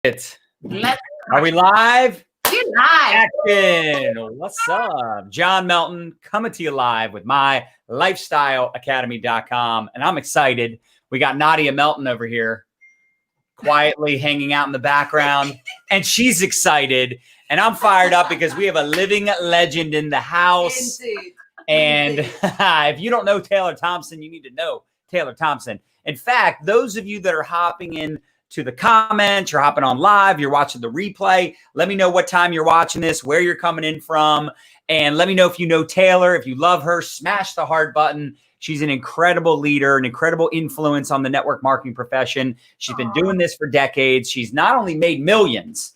It. Let's Are we live? You're live. Action. What's up? John Melton coming to you live with my lifestyleacademy.com. And I'm excited. We got Nadya Melton over here quietly hanging out in the background. And she's excited. And I'm fired up because we have a living legend in the house. Indeed. And if you don't know Taylor Thompson, you need to know Taylor Thompson. In fact, those of you that are hopping in to the comments, you're hopping on live, you're watching the replay, let me know what time you're watching this, where you're coming in from, and let me know if you know Taylor. If you love her, smash the heart button. She's an incredible leader, an incredible influence on the network marketing profession. She's been doing this for decades. She's not only made millions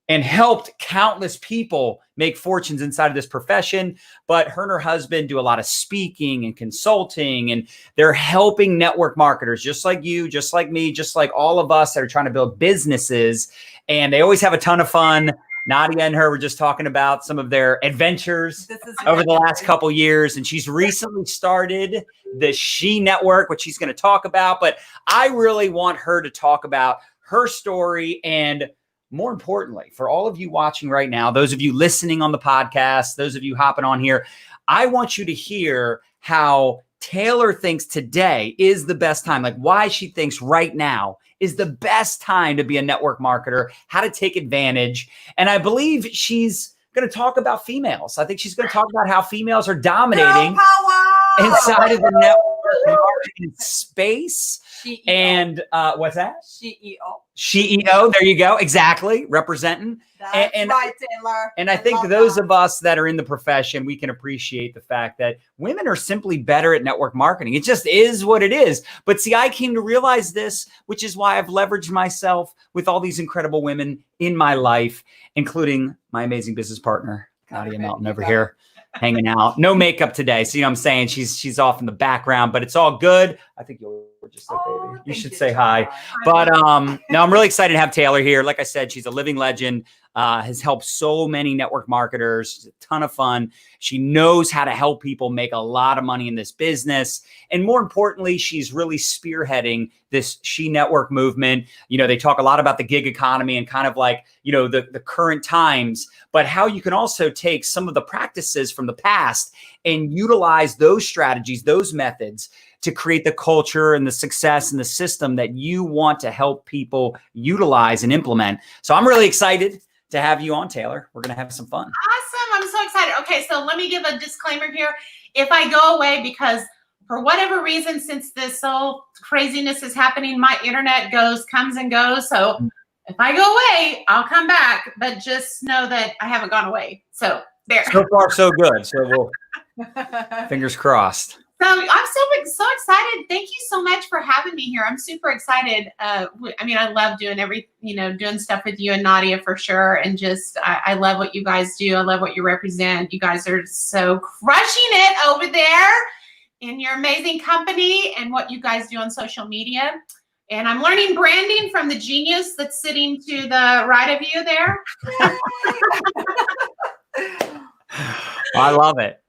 and helped countless people make fortunes inside of this profession, but her and her husband do a lot of speaking and consulting, and they're helping network marketers just like you, just like me, just like all of us that are trying to build businesses. And they always have a ton of fun. Nadya and her were just talking about some of their adventures over the last couple years. And she's recently started the She Network, which she's going to talk about. But I really want her to talk about her story, and more importantly, for all of you watching right now, those of you listening on the podcast, those of you hopping on here, I want you to hear how Taylor thinks today is the best time, like why she thinks right now is the best time to be a network marketer, how to take advantage. And I believe she's going to talk about females. I think she's going to talk about how females are dominating inside of the network marketing space. CEO. And what's that? CEO. CEO. There you go. Exactly. Representing. That's right, Taylor. And I think those of us that are in the profession, we can appreciate the fact that women are simply better at network marketing. It just is what it is. But see, I came to realize this, which is why I've leveraged myself with all these incredible women in my life, including my amazing business partner, Nadya Melton over here. Hanging out, no makeup today. So, you know what I'm saying? She's off in the background, but it's all good. I think you'll just say, baby. You should say hi. But no, I'm really excited to have Taylor here. Like I said, she's a living legend, has helped so many network marketers. She's a ton of fun. She knows how to help people make a lot of money in this business. And more importantly, she's really spearheading this She Network movement. You know, they talk a lot about the gig economy and kind of like, you know, the current times, but how you can also take some of the practices from the past and utilize those strategies, those methods to create the culture and the success and the system that you want to help people utilize and implement. So I'm really excited to have you on, Taylor. We're going to have some fun. Awesome. I'm so excited. Okay, so let me give a disclaimer here. If I go away because for whatever reason, since this whole craziness is happening, my internet comes and goes. So if I go away, I'll come back, but just know that I haven't gone away. So there. So far, so good. So we'll fingers crossed. So I'm so excited. Thank you so much for having me here. I'm super excited. I mean, I love doing doing stuff with you and Nadya for sure. And just, I love what you guys do. I love what you represent. You guys are so crushing it over there in your amazing company and what you guys do on social media. And I'm learning branding from the genius that's sitting to the right of you there. I love it.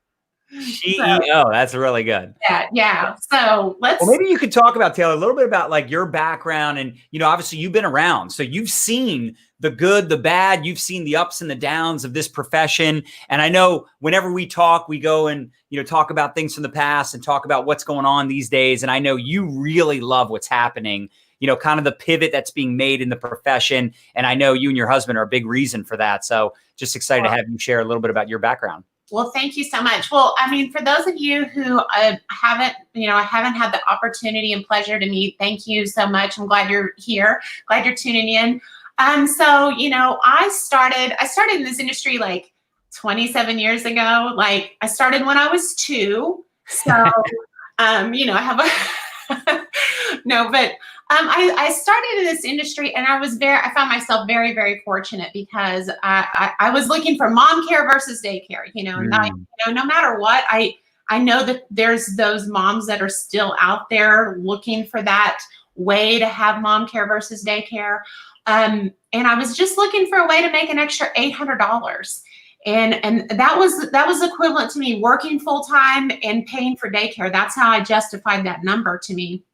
CEO, that's really good. Yeah. So well, maybe you could talk about, Taylor, a little bit about like your background, and you know, obviously you've been around, so you've seen the good, the bad, you've seen the ups and the downs of this profession. And I know whenever we talk, we go and talk about things from the past and talk about what's going on these days. And I know you really love what's happening, kind of the pivot that's being made in the profession. And I know you and your husband are a big reason for that. So just excited to have you share a little bit about your background. Well, thank you so much. Well, I mean, for those of you who haven't had the opportunity and pleasure to meet, thank you so much. I'm glad you're here. Glad you're tuning in. So, I started in this industry like 27 years ago. Like I started when I was 2. So, I have I started in this industry, and I found myself very, very fortunate because I was looking for mom care versus daycare, no matter what, I know that there's those moms that are still out there looking for that way to have mom care versus daycare. And I was just looking for a way to make an extra $800. And that was equivalent to me working full time and paying for daycare. That's how I justified that number to me.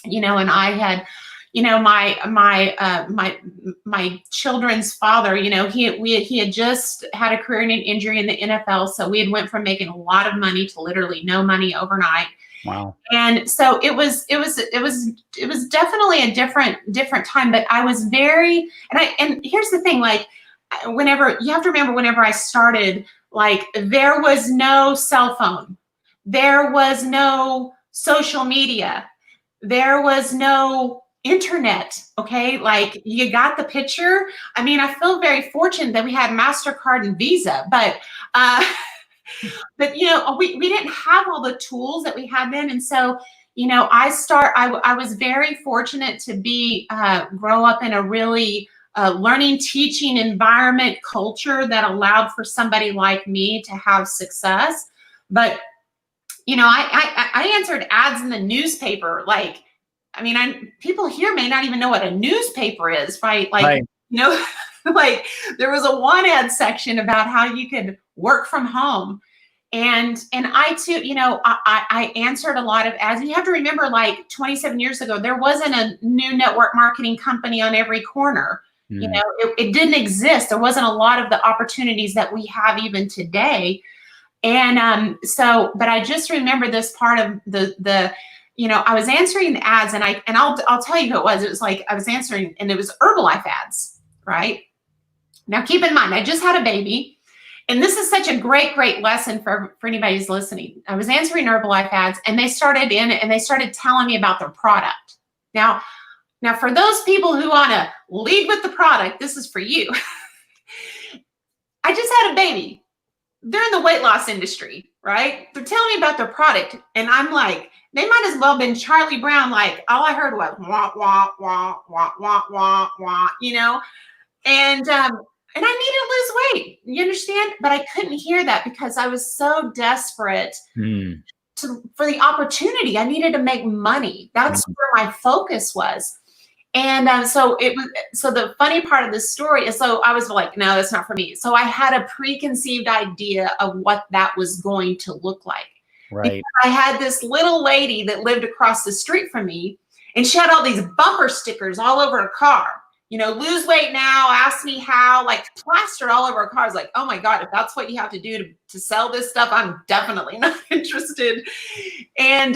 And I had, my children's father, he had just had a career-ending injury in the NFL. So we had went from making a lot of money to literally no money overnight. Wow. And so it was definitely a different time, but I was very, and here's the thing, like, whenever, you have to remember, whenever I started, like, there was no cell phone, there was no social media, there was no internet. Okay. Like, you got the picture. I mean, I feel very fortunate that we had MasterCard and Visa, but we didn't have all the tools that we had then. And so, I was very fortunate to grow up in a really learning, teaching environment, culture that allowed for somebody like me to have success. But, I answered ads in the newspaper. Like, I mean, people here may not even know what a newspaper is, right? Like, right. Like, there was a one ad section about how you could work from home. And I too, I answered a lot of ads. And you have to remember, like, 27 years ago, there wasn't a new network marketing company on every corner. It didn't exist. There wasn't a lot of the opportunities that we have even today. And but I just remember this part of I was answering the ads, and I'll tell you who it was. It was like, I was answering, and it was Herbalife ads, right? Now, keep in mind, I just had a baby, and this is such a great lesson for anybody who's listening. I was answering Herbalife ads, and they started telling me about their product. Now, for those people who want to lead with the product, this is for you. I just had a baby. They're in the weight loss industry, right? They're telling me about their product, and I'm like, they might as well have been Charlie Brown. Like, all I heard was wah, wah, wah, wah, wah, wah, wah, and I needed to lose weight. You understand? But I couldn't hear that because I was so desperate for the opportunity. I needed to make money. That's where my focus was. And so the funny part of this story is, so I was like, no, that's not for me. So I had a preconceived idea of what that was going to look like. Right. Because I had this little lady that lived across the street from me, and she had all these bumper stickers all over her car. Lose weight now, ask me how, like, plastered all over her car. I was like, oh my God, if that's what you have to do to sell this stuff, I'm definitely not interested. And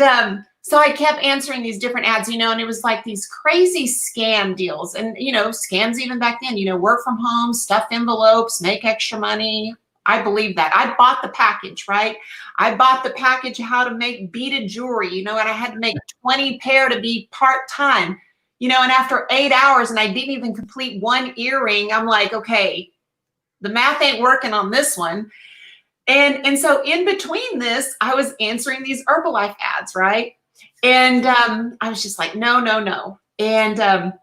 so I kept answering these different ads, and it was like these crazy scam deals. And, scams even back then, work from home, stuff envelopes, make extra money. I believe that. I bought the package, right? I bought the package how to make beaded jewelry, and I had to make 20 pair to be part-time, and after 8 hours, and I didn't even complete one earring, I'm like, okay, the math ain't working on this one. And so in between this, I was answering these Herbalife ads, right? And I was just like, no. And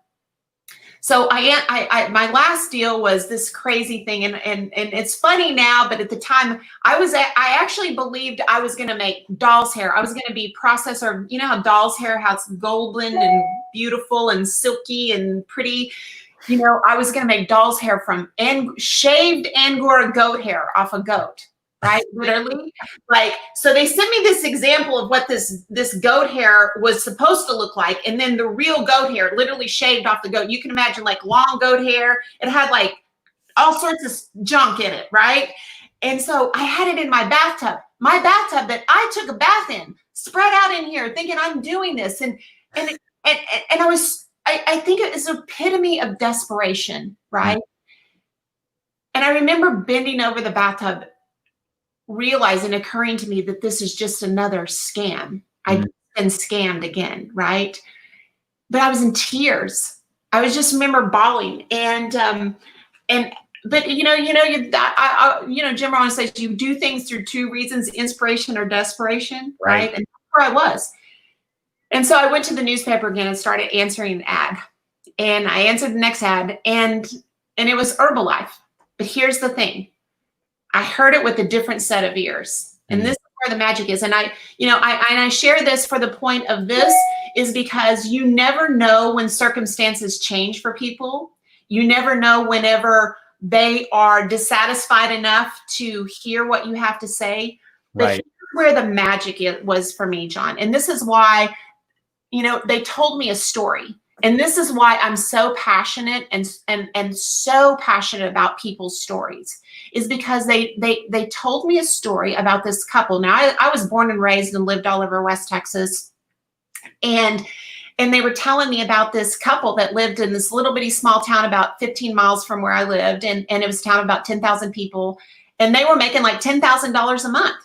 so my last deal was this crazy thing, and it's funny now, but at the time I actually believed I was going to make doll's hair. I was going to be processor. You know how doll's hair has golden and beautiful and silky and pretty. I was going to make doll's hair from shaved Angora goat hair off a goat. Right, literally, like, so they sent me this example of what this goat hair was supposed to look like, and then the real goat hair, literally shaved off the goat. You can imagine, like, long goat hair. It had like all sorts of junk in it, right? And so I had it in my bathtub that I took a bath in, spread out in here, thinking I'm doing this, and I think it was an epitome of desperation, right? And I remember bending over the bathtub, realizing, occurring to me that this is just another scam. I've been scammed again, right? But I was in tears. I was just remember bawling, but Jim Rohn says you do things through two reasons: inspiration or desperation, right? And that's where I was. And so I went to the newspaper again and started answering an ad, and I answered the next ad, and it was Herbalife. But here's the thing. I heard it with a different set of ears. And this is where the magic is. And I share this for the point of this is because you never know when circumstances change for people. You never know whenever they are dissatisfied enough to hear what you have to say. But here's where the magic was for me, John. And this is why, they told me a story. And this is why I'm so passionate and so passionate about people's stories, is because they told me a story about this couple. Now I was born and raised and lived all over West Texas, and they were telling me about this couple that lived in this little bitty small town about 15 miles from where I lived, and it was a town of about 10,000 people, and they were making like $10,000 a month.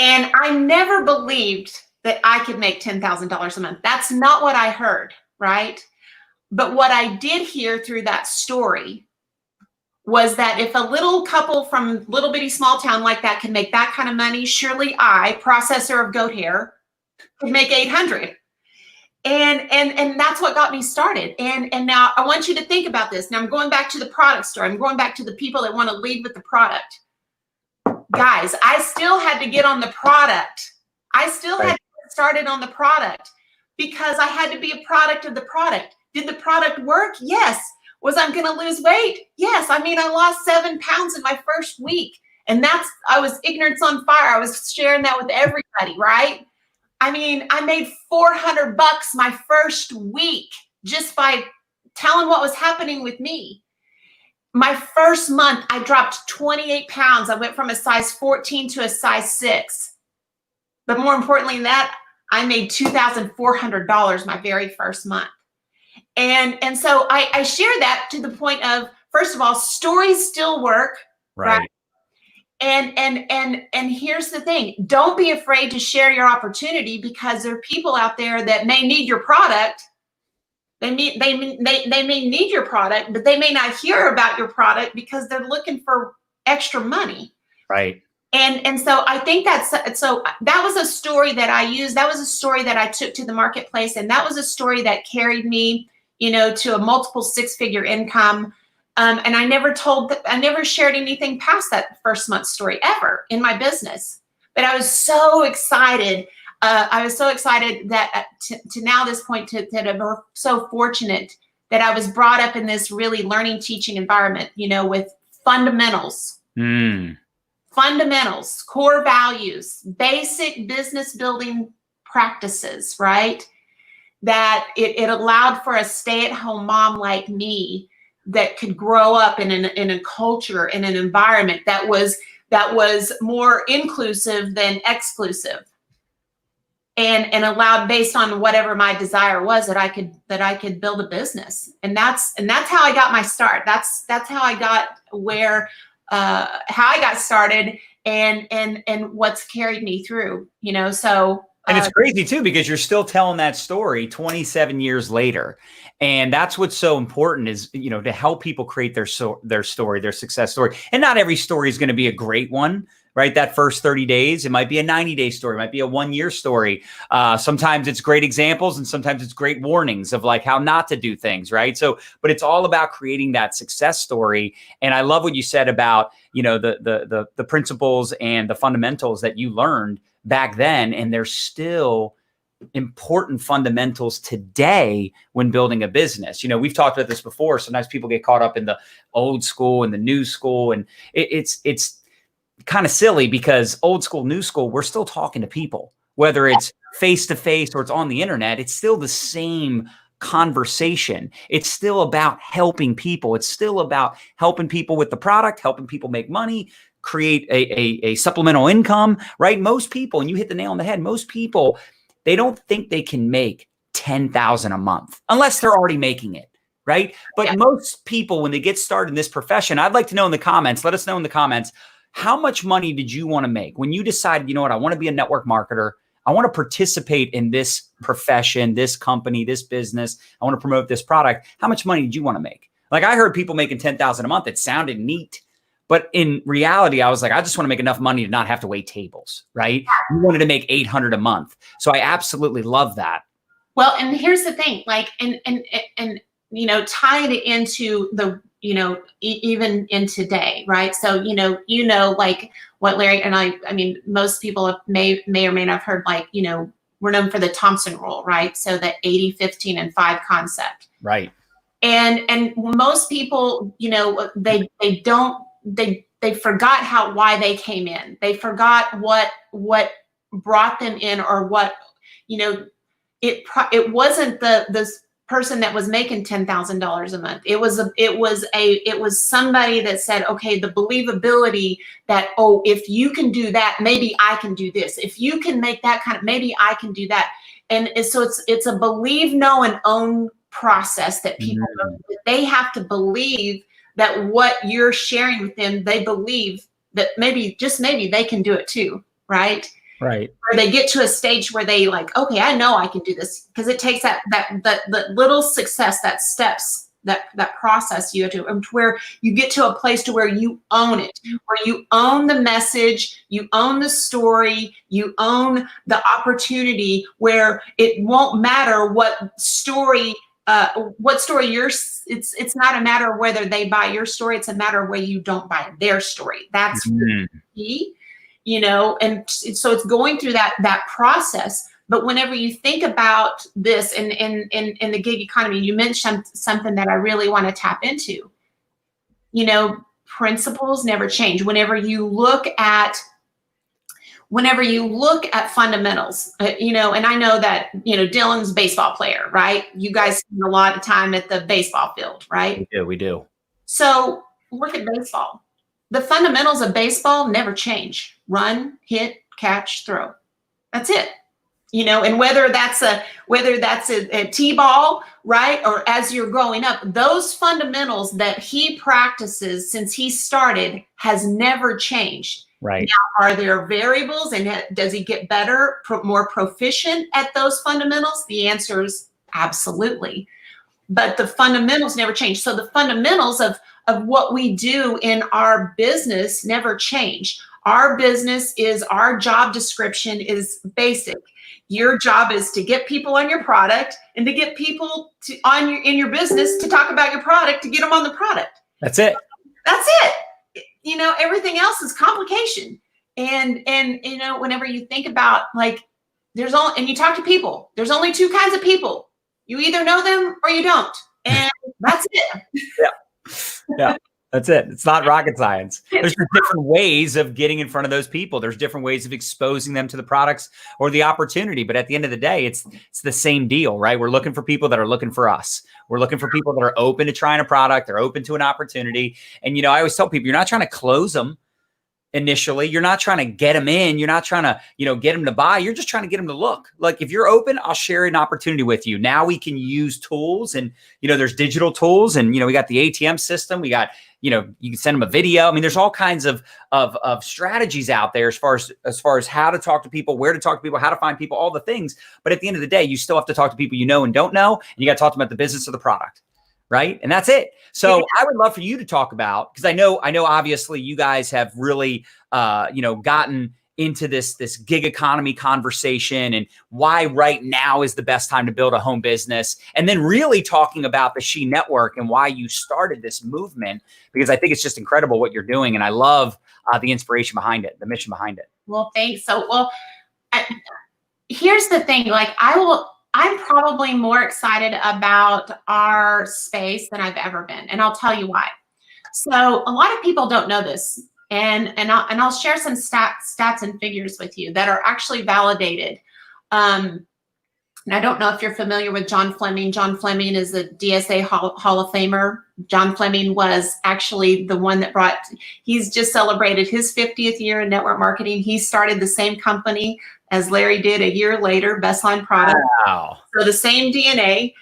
And I never believed that I could make $10,000 a month. That's not what I heard, right? But what I did hear through that story was that if a little couple from little bitty small town like that can make that kind of money, surely I, processor of goat hair, could make 800. And that's what got me started. And now I want you to think about this. Now I'm going back to the product story. I'm going back to the people that want to lead with the product. Guys, I still had to get on the product. I still had to get started on the product because I had to be a product of the product. Did the product work? Yes. Was I going to lose weight? Yes. I mean, I lost 7 pounds in my first week. And I was ignorance on fire. I was sharing that with everybody, right? I mean, I made $400 my first week just by telling what was happening with me. My first month, I dropped 28 pounds. I went from a size 14 to a size 6. But more importantly than that, I made $2,400 my very first month. And so I share that to the point of, first of all, stories still work, right? And here's the thing. Don't be afraid to share your opportunity, because there are people out there that may need your product. They may need your product, but they may not hear about your product because they're looking for extra money. Right. And so I think that was a story that I used. That was a story that I took to the marketplace. And that was a story that carried me, to a multiple 6-figure income. And I never shared anything past that first month story ever in my business. But I was so excited. That to now this point, that I'm so fortunate that I was brought up in this really learning, teaching environment, with fundamentals, fundamentals, core values, basic business building practices, right? That it allowed for a stay-at-home mom like me that could grow up in a culture, in an environment that was more inclusive than exclusive. And allowed, based on whatever my desire was, that I could build a business. And that's how I got my start. That's how I got how I got started, and what's carried me through, so. And it's crazy too, because you're still telling that story 27 years later. And that's what's so important is, to help people create their story, their success story. And not every story is going to be a great one, right? That first 30 days, it might be a 90-day story, it might be a 1-year story. Sometimes it's great examples, and sometimes it's great warnings of like how not to do things, right? So, but it's all about creating that success story. And I love what you said about, the principles and the fundamentals that you learned back then, and they're still important fundamentals today when building a business. We've talked about this before. Sometimes people get caught up in the old school and the new school, and it's kind of silly because old school, new school, we're still talking to people, whether it's face to face or it's on the internet. It's still the same conversation. It's still about helping people. It's still about helping people with the product, helping people make money, create a supplemental income, right? Most people, and you hit the nail on the head, most people, they don't think they can make $10,000 a month unless they're already making it, right? But most people, when they get started in this profession, I'd like to know in the comments, let us know in the comments, how much money did you want to make when you decided, you know what, I want to be a network marketer. I want to participate in this profession, this company, this business. I want to promote this product. How much money did you want to make? Like, I heard people making $10,000 a month. It sounded neat. But in reality, I was like, I just want to make enough money to not have to wait tables, right? You wanted to make $800 a month. So I absolutely love that. Well, and here's the thing, like, and tying it into the, even in today, right? So, like what Larry and I mean, most people may or may not have heard, like, we're known for the Thompson rule, right? So the 80, 15, and 5 concept. Right. And most people, they forgot why they came in. They forgot what brought them in, or what, it wasn't this person that was making $10,000 a month. It was somebody that said, okay, the believability that, oh, if you can do that, maybe I can do this. If you can make that kind of, maybe I can do that. And so it's a believe, know, and own process that people they have to believe that what you're sharing with them, they believe that maybe, just maybe, they can do it too, right? Right. Or they get to a stage where they like, okay, I know I can do this, because it takes that little success, that steps, that process you have to, where you get to a place to where you own it, where you own the message, you own the story, you own the opportunity, where it won't matter what story you're, it's not a matter of whether they buy your story, it's a matter of whether you don't buy their story. That's key. You know, and so it's going through that process. But whenever you think about this in the gig economy, you mentioned something that I really want to tap into. You know, principles never change. Whenever you look at fundamentals, you know, and I know that, you know, Dylan's a baseball player, right? You guys spend a lot of time at the baseball field, right? We do. So look at baseball. The fundamentals of baseball never change. Run, hit, catch, throw. That's it. You know, and whether that's a T-ball, right? Or as you're growing up, those fundamentals that he practices since he started has never changed. Right. Now, are there variables, and does he get better, more proficient at those fundamentals? The answer is absolutely. But the fundamentals never change. So the fundamentals of what we do in our business never change. Our business is, our job description is basic. Your job is to get people on your product, and to get people in your business to talk about your product, to get them on the product. That's it. That's it. You know, everything else is complication. And you know, whenever you think about, like, and you talk to people, there's only two kinds of people. You either know them or you don't. And that's it. Yeah, that's it. It's not rocket science. There's different ways of getting in front of those people. There's different ways of exposing them to the products or the opportunity. But at the end of the day, it's the same deal, right? We're looking for people that are looking for us. We're looking for people that are open to trying a product. They're open to an opportunity. And, you know, I always tell people, you're not trying to close them initially. You're not trying to get them in. You're not trying to, you know, get them to buy. You're just trying to get them to look. Like, if you're open, I'll share an opportunity with you. Now we can use tools, and, you know, there's digital tools, and, you know, we got the ATM system. We got, you know, you can send them a video. I mean, there's all kinds of strategies out there as far as how to talk to people, where to talk to people, how to find people, all the things. But at the end of the day, you still have to talk to people you know and don't know, and you got to talk to them about the business of the product. Right. And that's it. So I would love for you to talk about, because I know obviously you guys have really, you know, gotten into this gig economy conversation, and why right now is the best time to build a home business. And then really talking about the She Network and why you started this movement, because I think it's just incredible what you're doing. And I love the inspiration behind it, the mission behind it. Well, thanks. So, here's the thing, like, I'm probably more excited about our space than I've ever been. And I'll tell you why. So a lot of people don't know this. And I'll share some stats and figures with you that are actually validated. And I don't know if you're familiar with John Fleming. John Fleming is a DSA Hall of Famer. John Fleming was actually the one that he's just celebrated his 50th year in network marketing. He started the same company as Larry did a year later, Bestline Product. Wow. So the same DNA.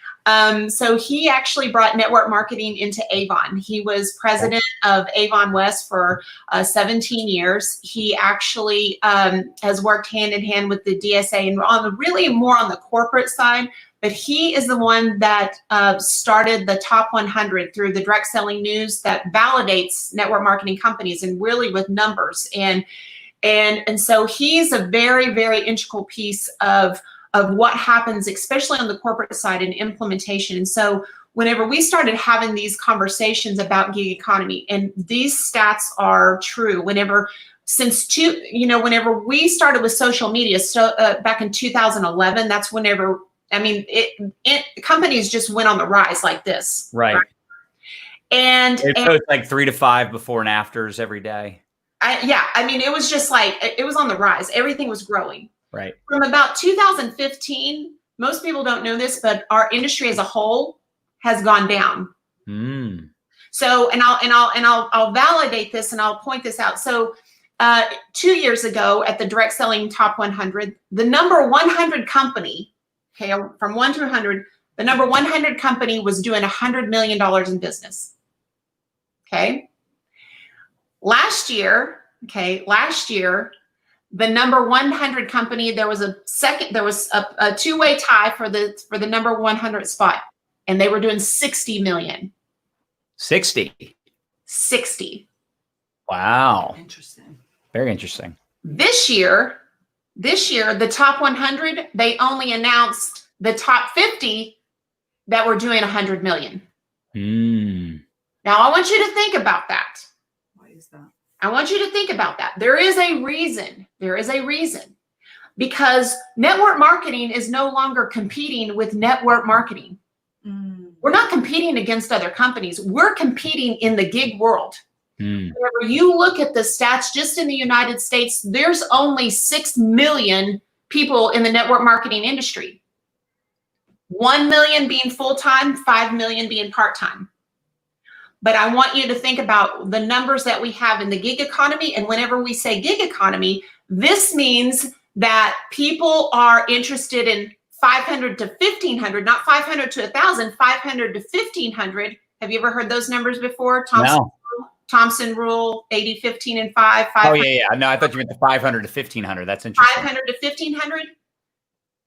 So he actually brought network marketing into Avon. He was president of Avon West for 17 years. He actually has worked hand in hand with the DSA and really more on the corporate side. But he is the one that started the top 100 through the direct selling news that validates network marketing companies, and really with numbers. And so he's a very, very integral piece of what happens, especially on the corporate side and implementation. And so whenever we started having these conversations about gig economy, and these stats are true, whenever we started with social media, back in 2011, that's whenever, I mean, companies just went on the rise like this. Right. And it goes like 3 to 5 before and afters every day. I mean, it was just like, it was on the rise. Everything was growing. Right. From about 2015 most people don't know this, but our industry as a whole has gone down. So, and I'll validate this and I'll point this out. So 2 years ago at the Direct Selling Top 100, the number 100 company, okay, from 1 to 100, the number 100 company was doing $100 million in business. Okay. Last year, the number 100 company, there was a two-way tie for the number 100 spot, and they were doing 60 million. 60. Wow. Interesting. Very interesting. This year, the top 100, they only announced the top 50 that were doing 100 million. Now, I want you to think about that. Why is that? I want you to think about that. There is a reason. There is a reason. Because network marketing is no longer competing with network marketing. We're not competing against other companies. We're competing in the gig world. Whenever you look at the stats, just in the United States, there's only 6 million people in the network marketing industry. 1 million being full-time, 5 million being part-time. But I want you to think about the numbers that we have in the gig economy. And whenever we say gig economy, this means that people are interested in 500 to 1,500, not 500 to 1,000, 500 to 1,500. Have you ever heard those numbers before? Thompson rule, 80, 15, and 5. Oh, yeah. No, I thought you meant the 500 to 1,500. That's interesting. 500 to 1,500.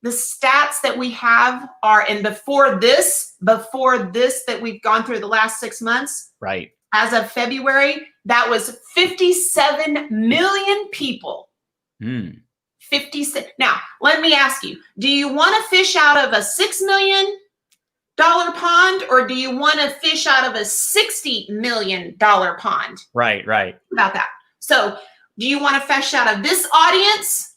The stats that we have are, and before this that we've gone through the last 6 months, right? As of February, that was 57 million people. 57. Now, let me ask you, do you want to fish out of a $6 million pond, or do you want to fish out of a $60 million pond? Right. Think about that. So do you want to fish out of this audience,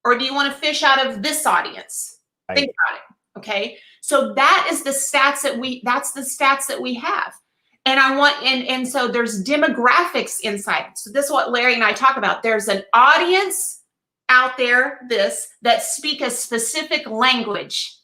or do you want to fish out of this audience? Right. Think about it. Okay. So that is the stats that we have. And I want, and so there's demographics inside. So this is what Larry and I talk about. There's an audience out there, that speak a specific language,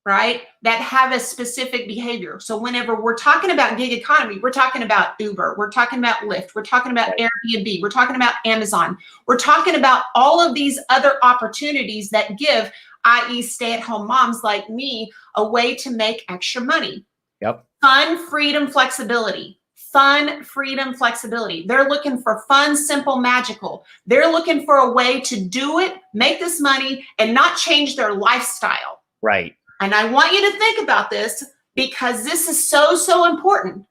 right? That have a specific behavior. So whenever we're talking about gig economy, we're talking about Uber, we're talking about Lyft, we're talking about Airbnb, we're talking about Amazon, we're talking about all of these other opportunities that give, i.e. stay-at-home moms like me, a way to make extra money. Yep. Fun, freedom, flexibility. Fun, freedom, flexibility. They're looking for fun, simple, magical. They're looking for a way to do it, make this money, and not change their lifestyle. Right. And I want you to think about this, because this is so, so important.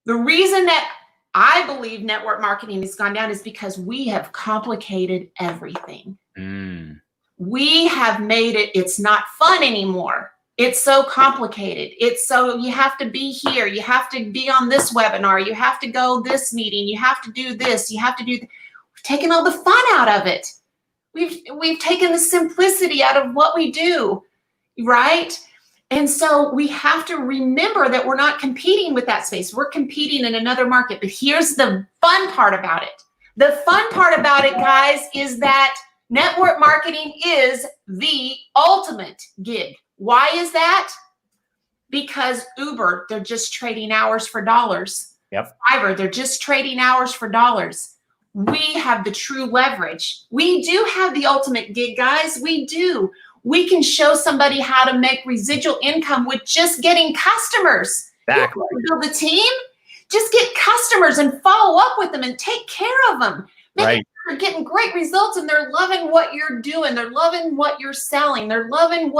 The reason that I believe network marketing has gone down is because we have complicated everything. We have made it's not fun anymore. It's so complicated. It's so, you have to be here. You have to be on this webinar. You have to go this meeting. You have to do this. You have to do, we've taken all the fun out of it. We've taken the simplicity out of what we do, right? And so we have to remember that we're not competing with that space. We're competing in another market. But here's the fun part about it. The fun part about it, guys, is that network marketing is the ultimate gig. Why is that? Because Uber, they're just trading hours for dollars. Yep. Fiverr, they're just trading hours for dollars. We have the true leverage. We do have the ultimate gig, guys. We do. We can show somebody how to make residual income with just getting customers. Exactly. You don't build a team. Just get customers and follow up with them and take care of them. They're getting great results, and they're loving what you're doing. They're loving what you're selling. They're loving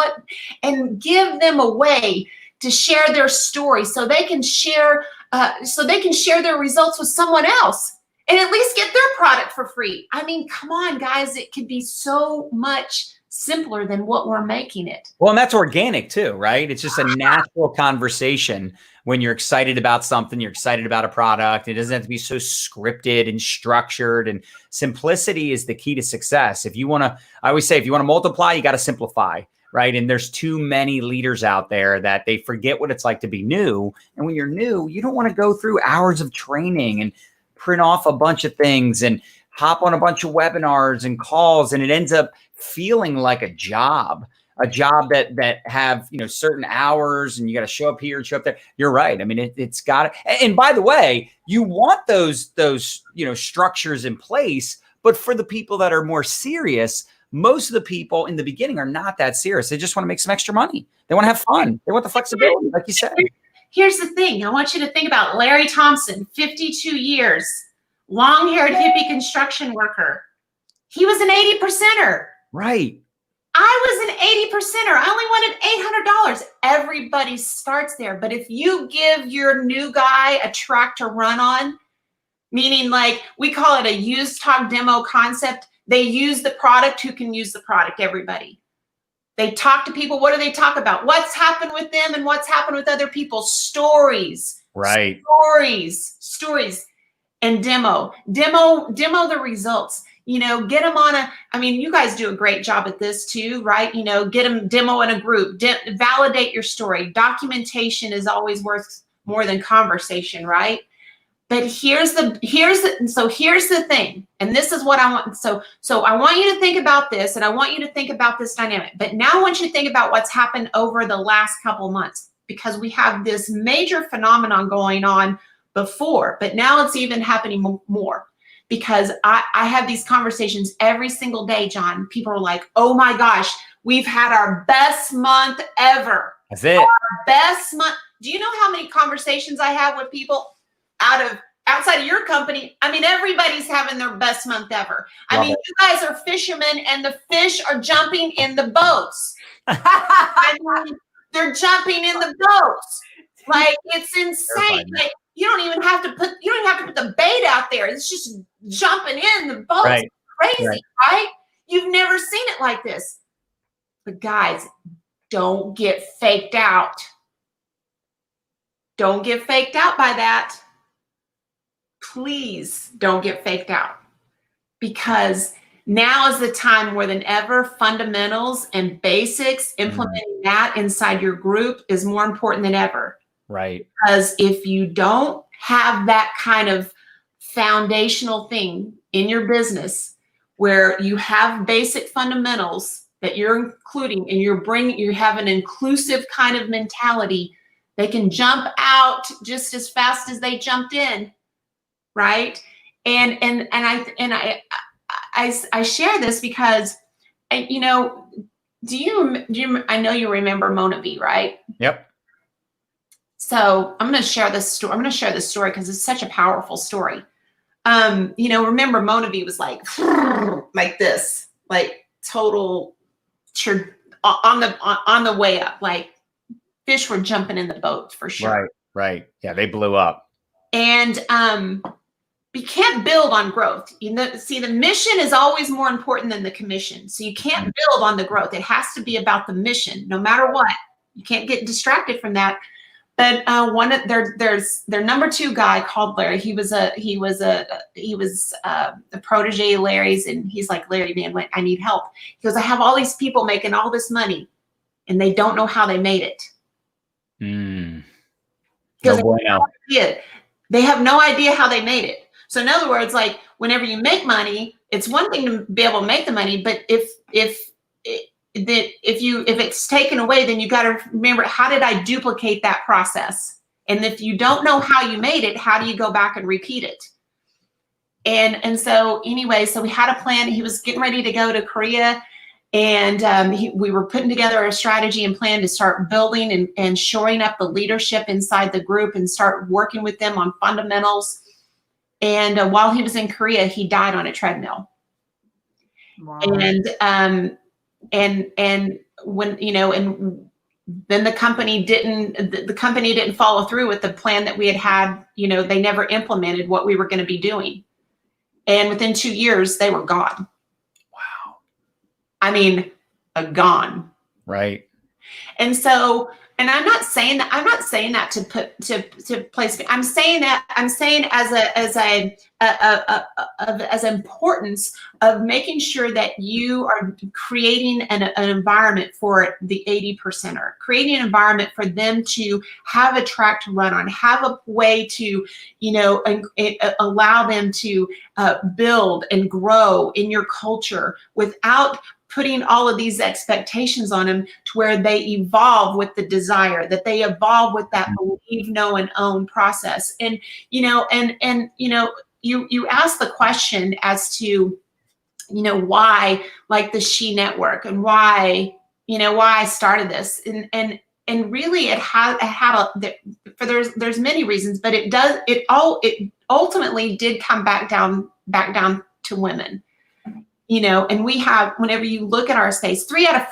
and give them a way to share their story so they can share their results with someone else and at least get their product for free. I mean, come on, guys. It could be so much simpler than what we're making it. Well, and that's organic too, right? It's just a natural conversation when you're excited about something, you're excited about a product. It doesn't have to be so scripted and structured, and simplicity is the key to success. If you want to, I always say, if you want to multiply, you got to simplify, right? And there's too many leaders out there that they forget what it's like to be new. And when you're new, you don't want to go through hours of training and print off a bunch of things and hop on a bunch of webinars and calls, and it ends up feeling like a job. a job that have, certain hours and you got to show up here and show up there. You're right. I mean, it's got to, and by the way, you want those, structures in place, but for the people that are more serious, most of the people in the beginning are not that serious. They just want to make some extra money. They want to have fun. They want the flexibility, like you said. Here's the thing. I want you to think about Larry Thompson, 52 years, long-haired hippie construction worker. He was an 80%er. Right. I was an 80%er. I only wanted $800. Everybody starts there. But if you give your new guy a track to run on, meaning like we call it a used talk demo concept, they use the product. Who can use the product? Everybody. They talk to people. What do they talk about? What's happened with them and what's happened with other people? Stories. Right. Stories. And demo the results. Get them on you guys do a great job at this too, right? Get them demo in a group, validate your story. Documentation is always worth more than conversation, right? But here's the thing, and this is what I want. So I want you to think about this, and I want you to think about this dynamic. But now I want you to think about what's happened over the last couple months, because we have this major phenomenon going on before, but now it's even happening more. Because I have these conversations every single day, John. People are like, oh my gosh, we've had our best month ever. That's it. Our best month. Do you know how many conversations I have with people outside of your company? I mean, everybody's having their best month ever. You guys are fishermen and the fish are jumping in the boats. They're jumping in the boats. Like, it's insane. Like, you don't even have to put the bait out there. It's just jumping in the boat. Right. Crazy, right? You've never seen it like this. But guys, don't get faked out. Don't get faked out by that. Please don't get faked out. Because now is the time more than ever, fundamentals and basics, implementing that inside your group is more important than ever. Right. Because if you don't have that kind of foundational thing in your business where you have basic fundamentals that you're including and you have an inclusive kind of mentality, they can jump out just as fast as they jumped in, right? And I share this because I know you remember Mona V, right? Yep. So I'm going to share this story because it's such a powerful story. Remember Mona V was like this, like total on the way up, like fish were jumping in the boat for sure. Right. Yeah, they blew up. And you can't build on growth. The mission is always more important than the commission. So you can't build on the growth. It has to be about the mission, no matter what. You can't get distracted from that. But their number 2 guy called Larry. He was a protege of Larry's, and he's like, Larry, man, I need help. He goes, I have all these people making all this money, and they don't know how they made it. They have no idea how they made it. So in other words, like whenever you make money, it's one thing to be able to make the money, but if it's taken away, then you got to remember, how did I duplicate that process? And if you don't know how you made it, how do you go back and repeat it? And so anyway, so we had a plan. He was getting ready to go to Korea, and we were putting together a strategy and plan to start building and shoring up the leadership inside the group and start working with them on fundamentals. And while he was in Korea, he died on a treadmill. Wow. And when, and then the company didn't follow through with the plan that we had. They never implemented what we were going to be doing. And within 2 years, they were gone. Wow. I mean, gone. Right. And so, and I'm not saying that to place. I'm saying as importance of making sure that you are creating an environment for the 80%er, creating an environment for them to have a track to run on, have a way to, allow them to build and grow in your culture without putting all of these expectations on them to where they evolve with the desire, that they evolve with that believe, know, and own process. And, you ask the question as to, why, like the She Network, and why I started this. And really there's many reasons, but it ultimately did come back down to women. And we have, whenever you look at our space, 3 out of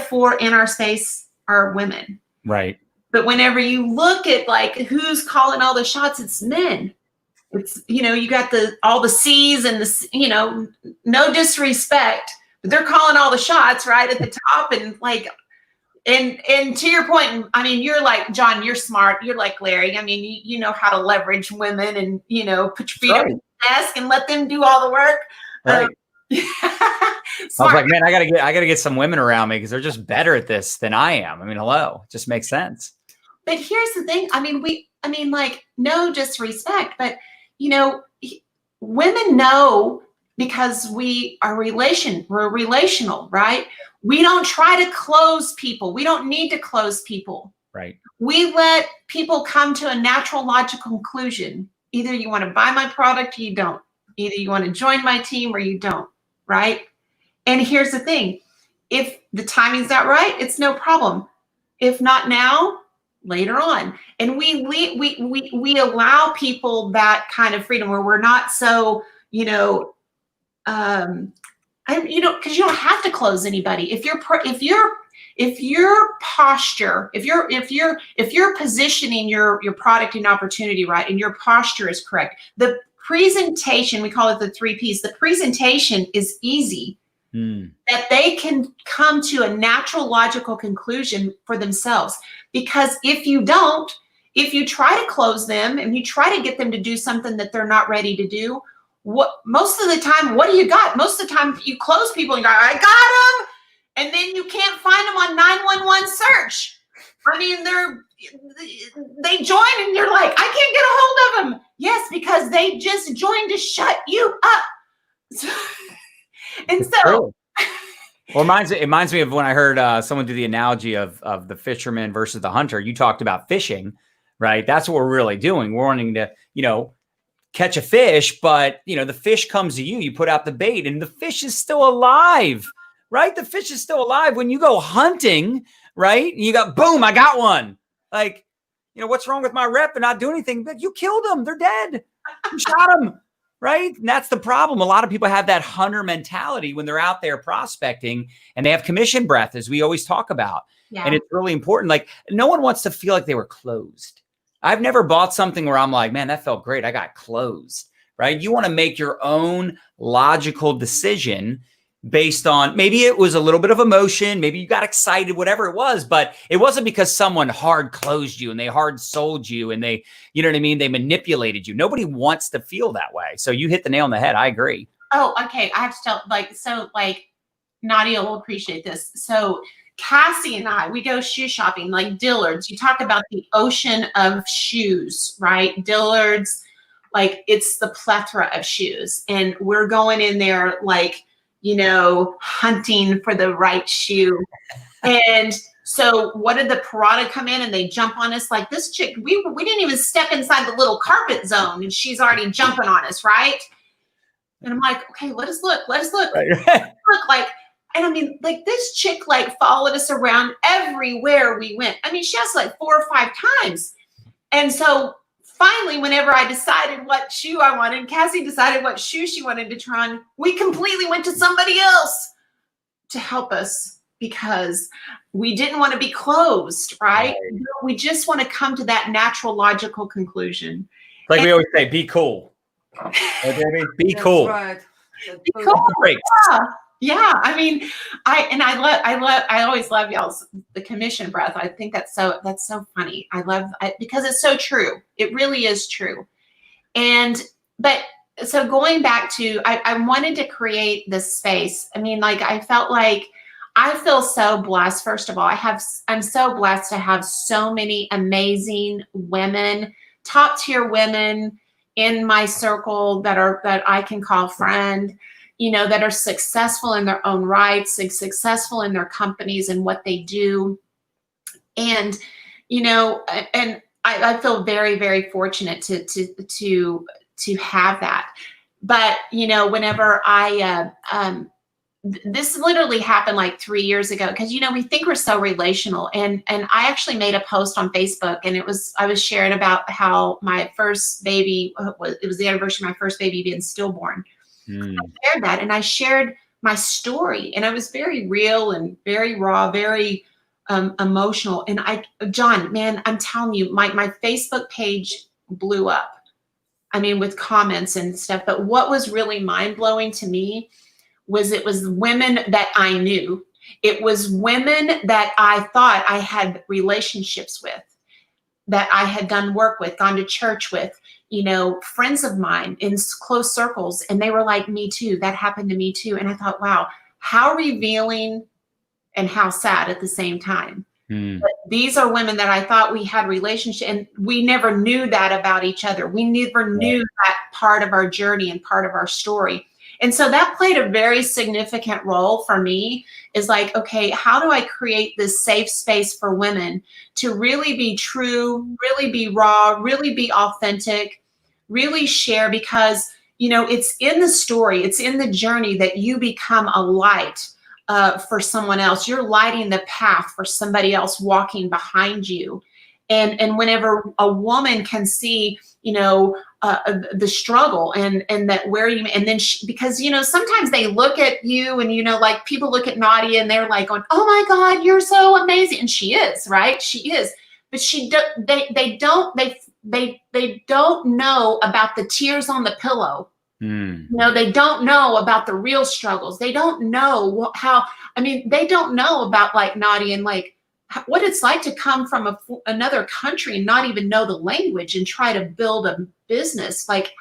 4 in our space are women. Right. But whenever you look at like who's calling all the shots, it's men. It's, you got all the C's and the, no disrespect, but they're calling all the shots right at the top. And like, and to your point, I mean, you're like, John, you're smart. You're like Larry. I mean, you know how to leverage women and, put your feet up on the desk and let them do all the work. Right. I was like, man, I gotta get some women around me because they're just better at this than I am. I mean, hello, it just makes sense. But here's the thing. I mean, like, no disrespect, but women know, because we're relational, right? We don't try to close people. We don't need to close people. Right. We let people come to a natural, logical conclusion. Either you want to buy my product or you don't. Either you want to join my team or you don't, right? And here's the thing. If the timing's not right, it's no problem. If not now, later on. And we allow people that kind of freedom where we're not so, because you don't have to close anybody. If your posture, if you're positioning your product and opportunity right, and your posture is correct, the presentation, we call it the 3 Ps. The presentation is easy. That they can come to a natural, logical conclusion for themselves. Because if you try to close them and you try to get them to do something that they're not ready to do, most of the time, what do you got? Most of the time you close people and you go, I got them. And then you can't find them on 911 search. I mean, they join and you're like, I can't get a hold of them. Yes, because they just joined to shut you up. And so, well, it reminds me of when I heard someone do the analogy of the fisherman versus the hunter. You talked about fishing, right? That's what we're really doing. We're wanting to, catch a fish, but the fish comes to you. You put out the bait, and the fish is still alive, right? The fish is still alive. When you go hunting, right? And you got boom, I got one. Like, what's wrong with my rep and not do anything? But you killed them. They're dead. You shot them. Right. And that's the problem. A lot of people have that hunter mentality when they're out there prospecting, and they have commission breath, as we always talk about. Yeah. And it's really important. Like, no one wants to feel like they were closed. I've never bought something where I'm like, man, that felt great. I got closed. Right. You want to make your own logical decision based on, maybe it was a little bit of emotion. Maybe you got excited, whatever it was, but it wasn't because someone hard closed you and they hard sold you and they, they manipulated you. Nobody wants to feel that way. So you hit the nail on the head. I agree. Oh, okay. I have to tell, Nadya will appreciate this. So Cassie and I, we go shoe shopping, like Dillard's. You talk about the ocean of shoes, right? Dillard's, it's the plethora of shoes. And we're going in there hunting for the right shoe. And so what did the Parada come in and they jump on us like this chick? We didn't even step inside the little carpet zone and she's already jumping on us, right? And I'm like, okay, let us look. Right. Look, and I mean, this chick followed us around everywhere we went. I mean, she asked 4 or 5 times. And so finally, whenever I decided what shoe I wanted, and Cassie decided what shoe she wanted to try on, we completely went to somebody else to help us because we didn't want to be closed, right? We just want to come to that natural, logical conclusion. We always say, be cool. Okay, be cool. Right. Be cool. Yeah. I mean, I always love y'all's the commission breath. I think that's so funny. Because it's so true. It really is true. But so going back to, I wanted to create this space. I mean, I felt like I feel so blessed. First of all, I'm so blessed to have so many amazing women, top tier women in my circle that I can call friend. that are successful in their own rights and successful in their companies and what they do. And, and I feel very, very fortunate to have that. But, whenever this literally happened like 3 years ago, because, we think we're so relational. And I actually made a post on Facebook, and I was sharing about how my first baby, it was the anniversary of my first baby being stillborn. I shared that, and I shared my story, and I was very real and very raw, very emotional. And John, man, I'm telling you, my Facebook page blew up. I mean, with comments and stuff. But what was really mind blowing to me was it was women that I knew. It was women that I thought I had relationships with, that I had done work with, gone to church with, friends of mine in close circles. And they were like, me too. That happened to me too. And I thought, wow, how revealing and how sad at the same time. But these are women that I thought we had relationship, and we never knew that about each other. We never knew that part of our journey and part of our story. And so that played a very significant role for me, is like, okay, how do I create this safe space for women to really be true, really be raw, really be authentic, really share? Because, it's in the story, it's in the journey that you become a light for someone else. You're lighting the path for somebody else walking behind you. And whenever a woman can see, the struggle and that where you, and then because, sometimes they look at you and, like people look at Nadya and they're like going, oh my God, you're so amazing. And she is, right? She is, but they don't know about the tears on the pillow. They don't know about the real struggles. They don't know they don't know about like Nadya and like what it's like to come from another country and not even know the language and try to build a business, like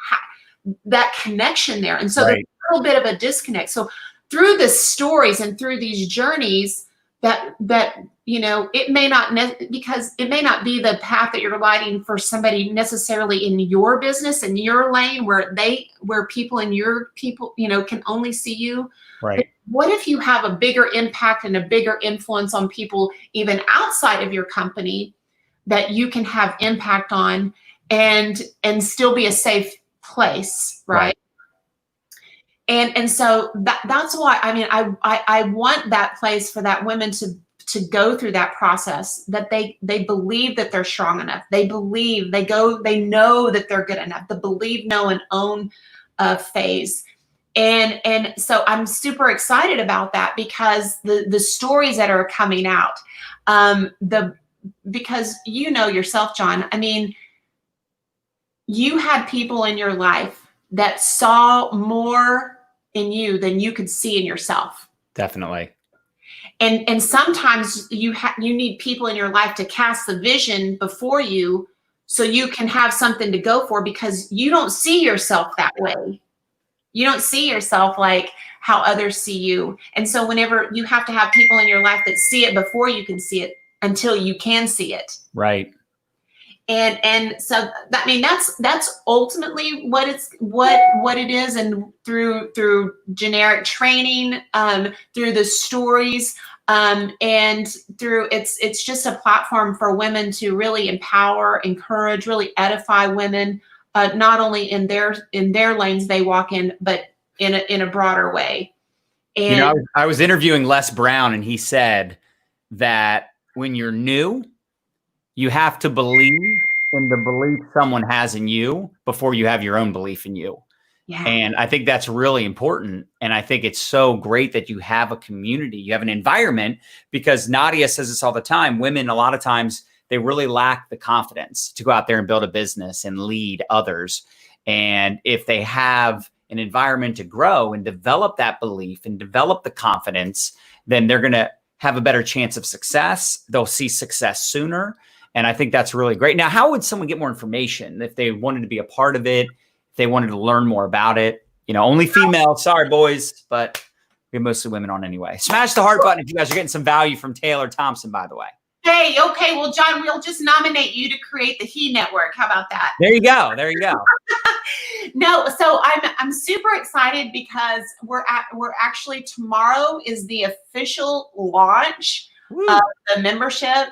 that connection there. And so there's a little bit of a disconnect. So through the stories and through these journeys that it may not, because it may not be the path that you're lighting for somebody necessarily in your business, in your lane, where people in your can only see you. Right. But what if you have a bigger impact and a bigger influence on people even outside of your company that you can have impact on and still be a safe place, right? And so that's why, I want that place for that women to go through that process, that they believe that they're strong enough. They believe, they know that they're good enough. The believe, know, and own phase. And so I'm super excited about that, because the stories that are coming out, because yourself, John, you had people in your life that saw more in you than you could see in yourself. Definitely. And sometimes you need people in your life to cast the vision before you so you can have something to go for, because you don't see yourself that way. You don't see yourself like how others see you. And so whenever you have to have people in your life that see it before you can see it, until you can see it. Right. And so that's ultimately what it is. And through generic training, through the stories, and through it's just a platform for women to really empower, encourage, really edify women, not only in their lanes they walk in, but in a broader way. And I was interviewing Les Brown, and he said that when you're new, you have to believe in the belief someone has in you before you have your own belief in you. Yeah. And I think that's really important. And I think it's so great that you have a community, you have an environment, because Nadya says this all the time. Women, a lot of times, they really lack the confidence to go out there and build a business and lead others. And if they have an environment to grow and develop that belief and develop the confidence, then they're going to have a better chance of success. They'll see success sooner. And I think that's really great. Now, how would someone get more information if they wanted to be a part of it, if they wanted to learn more about it? Only female. Sorry, boys, but we have mostly women on anyway. Smash the heart button if you guys are getting some value from Taylor Thompson, by the way. Hey, okay. Well, John, we'll just nominate you to create the He Network. How about that? There you go. There you go. No, so I'm super excited because we're actually, tomorrow is the official launch of the membership.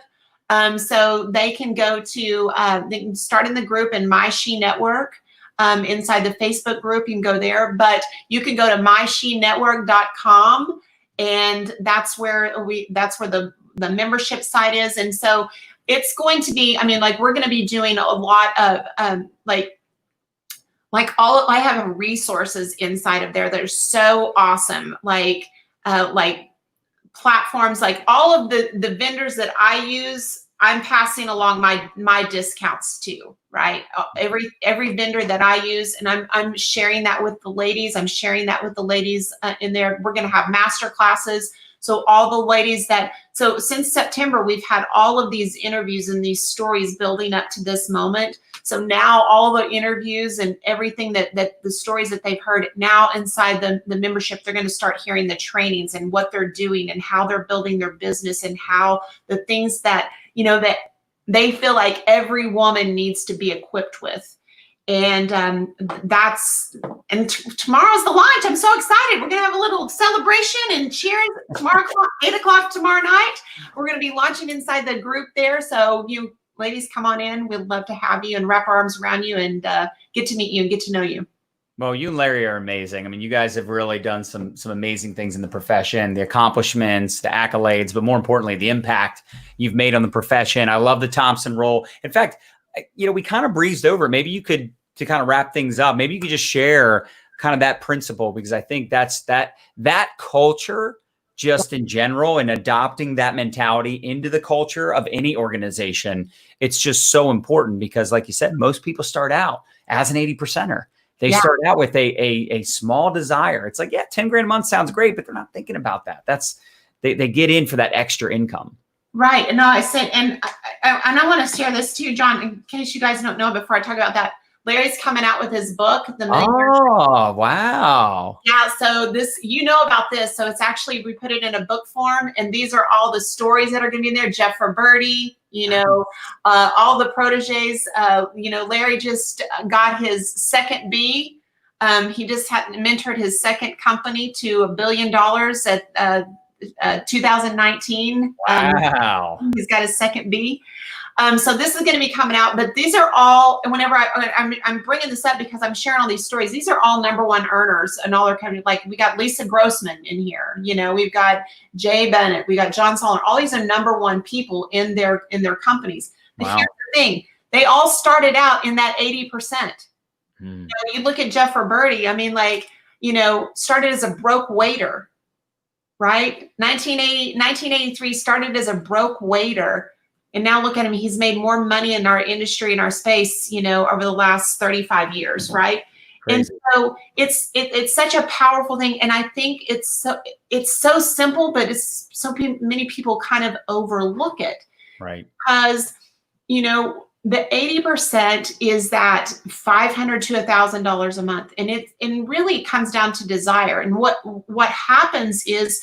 So they can go to they can start in the group in My She Network. Inside the Facebook group, you can go there, but you can go to myshenetwork.com, and that's where the membership site is. And so it's going to be, I mean, like, we're going to be doing a lot of I have resources inside of there that are so awesome, like platforms, like all of the vendors that I use, I'm passing along my discounts to, right? Every vendor that I use, and I'm sharing that with the ladies. I'm sharing that with the ladies in there. We're going to have master classes. So all the ladies so since September, we've had all of these interviews and these stories building up to this moment. So now all the interviews and everything that the stories that they've heard, now inside the membership, they're going to start hearing the trainings and what they're doing and how they're building their business and how the things that, that they feel like every woman needs to be equipped with. And tomorrow's the launch. I'm so excited. We're going to have a little celebration and cheers tomorrow, 8 o'clock tomorrow night. We're going to be launching inside the group there. So you ladies, come on in. We'd love to have you and wrap our arms around you and get to meet you and get to know you. Well, you and Larry are amazing. I mean, you guys have really done some amazing things in the profession, the accomplishments, the accolades, but more importantly, the impact you've made on the profession. I love the Thompson role. In fact, we kind of breezed over. Maybe you could, to kind of wrap things up, maybe you could just share kind of that principle, because I think that's that culture just in general, and adopting that mentality into the culture of any organization. It's just so important because, like you said, most people start out as an 80%er. They start out with a small desire. It's like, 10 grand a month sounds great, but they're not thinking about that. They get in for that extra income. Right. And no, I said, and I want to share this too, John, in case you guys don't know, before I talk about that. Larry's coming out with his book, The Millionaire. Oh, wow. Yeah. So this, about this. So it's actually, we put it in a book form, and these are all the stories that are going to be in there. Jeff Roberti, all the proteges. Larry just got his second B. He just had mentored his second company to $1 billion at 2019. Wow. He's got his second B. So this is going to be coming out, but these are all, and whenever I'm bringing this up because I'm sharing all these stories, these are all #1 earners and all their companies. Like, we got Lisa Grossman in here, we've got Jay Bennett, we got John Solomon. All these are #1 people in their companies. But here's the thing. They all started out in that 80%. You look at Jeff Roberti, started as a broke waiter, right? 1983, started as a broke waiter. And now look at him. He's made more money in our industry, in our space, over the last 35 years, right? Crazy. And so it's such a powerful thing. And I think it's so simple, but it's so many people kind of overlook it. Right. Because, the 80% is that $500 to $1,000 a month. And it really comes down to desire. And what happens is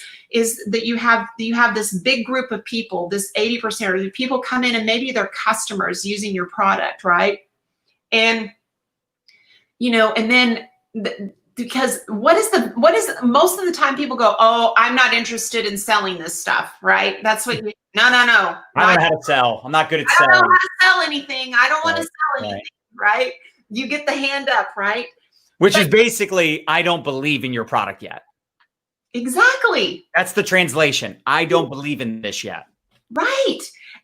that you have this big group of people, this 80%, or the people come in and maybe they're customers using your product, right? And, and then because what is most of the time people go, oh, I'm not interested in selling this stuff, right? That's what no. I don't know how to sell. I'm not good at selling. I don't know how to sell anything. I don't want to sell anything, right? You get the hand up, right? Which is basically, I don't believe in your product yet. Exactly. That's the translation. I don't believe in this yet. Right.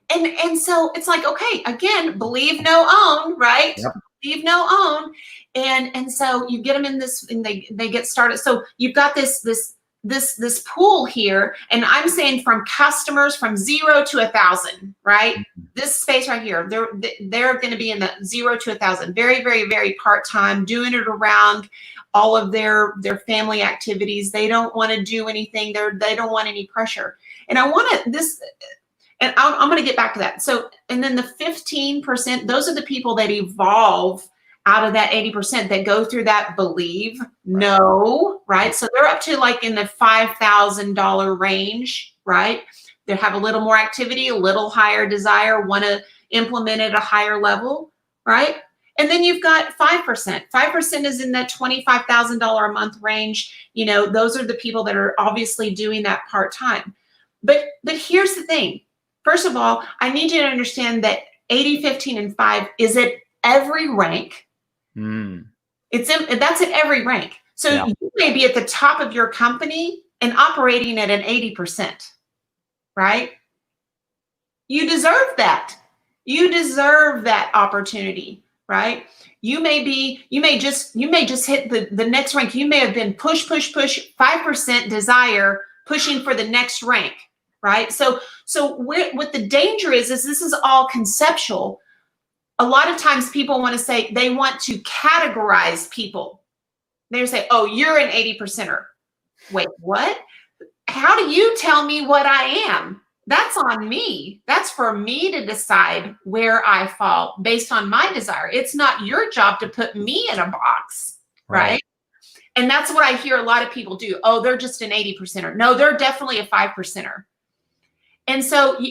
And so it's like, okay, again, believe, no own, right? Yep. Believe, no own. And so you get them in this, and they get started. So you've got this pool here, and I'm saying from customers from 0 to 1,000, right? Mm-hmm. This space right here, they're going to be in the 0 to 1,000, very, very, very part-time, doing it around all of their family activities. They don't want to do anything. They don't want any pressure. And I want and I'm going to get back to that. So, and then the 15%, those are the people that evolve out of that 80%, that go through that believe, no, right? So they're up to like in the $5,000 range, right? They have a little more activity, a little higher desire, want to implement at a higher level, right? And then you've got 5%. 5% is in that $25,000 a month range. You know, those are the people that are obviously doing that part-time. But here's the thing. First of all, I need you to understand that 80, 15, and 5 is at every rank. That's at every rank. So you may be at the top of your company and operating at an 80%, right? You deserve that. You deserve that opportunity, right? You may just hit the next rank. You may have been push, 5% desire, pushing for the next rank, right? So what the danger is this is all conceptual. A lot of times people want to say they want to categorize people. They say, oh, you're an 80%er. Wait, what? How do you tell me what I am? That's on me. That's for me to decide where I fall based on my desire. It's not your job to put me in a box, right? And that's what I hear a lot of people do. Oh, they're just an 80%er. No, they're definitely a 5%er. And so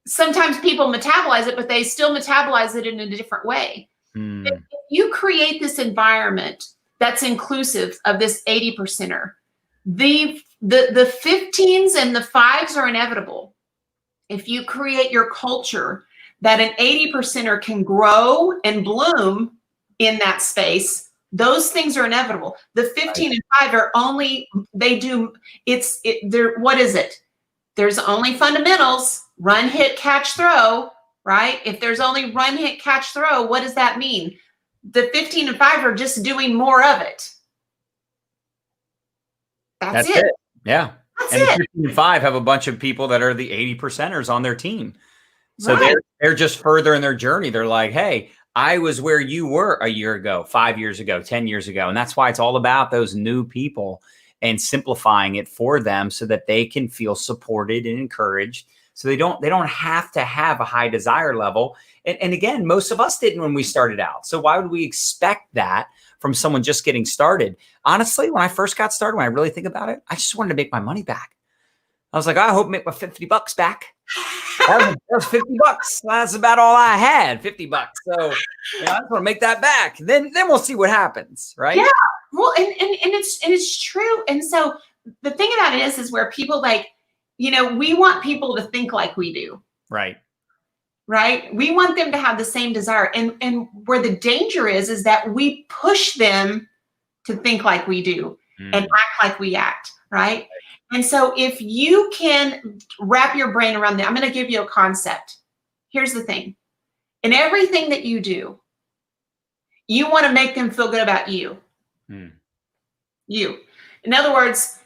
sometimes people metabolize it, but they still metabolize it in a different way. If you create this environment that's inclusive of this 80%er, the 15s and the 5s are inevitable. If you create your culture that an 80%er can grow and bloom in that space, those things are inevitable. The 15 and 5 are only, what is it? There's only fundamentals, run, hit, catch, throw, right? If there's only run, hit, catch, throw, what does that mean? The 15 and 5 are just doing more of it. That's it. Yeah. That's and it. 15 and 5 have a bunch of people that are the 80%ers on their team. So they're just further in their journey. They're like, hey, I was where you were a year ago, 5 years ago, 10 years ago. And that's why it's all about those new people and simplifying it for them so that they can feel supported and encouraged. So they don't have to have a high desire level. And again, most of us didn't when we started out. So why would we expect that from someone just getting started? Honestly, when I first got started, when I really think about it, I just wanted to make my money back. I was like, I hope to make my $50 back. That was $50. That's about all I had, $50. So I just want to make that back. Then we'll see what happens, right? Yeah. Well, and it's true. And so the thing about it is where people we want people to think like we do. Right. Right. We want them to have the same desire. And where the danger is that we push them to think like we do and act like we act. Right. And so if you can wrap your brain around that, I'm going to give you a concept. Here's the thing. In everything that you do, you want to make them feel good about you. You. In other words,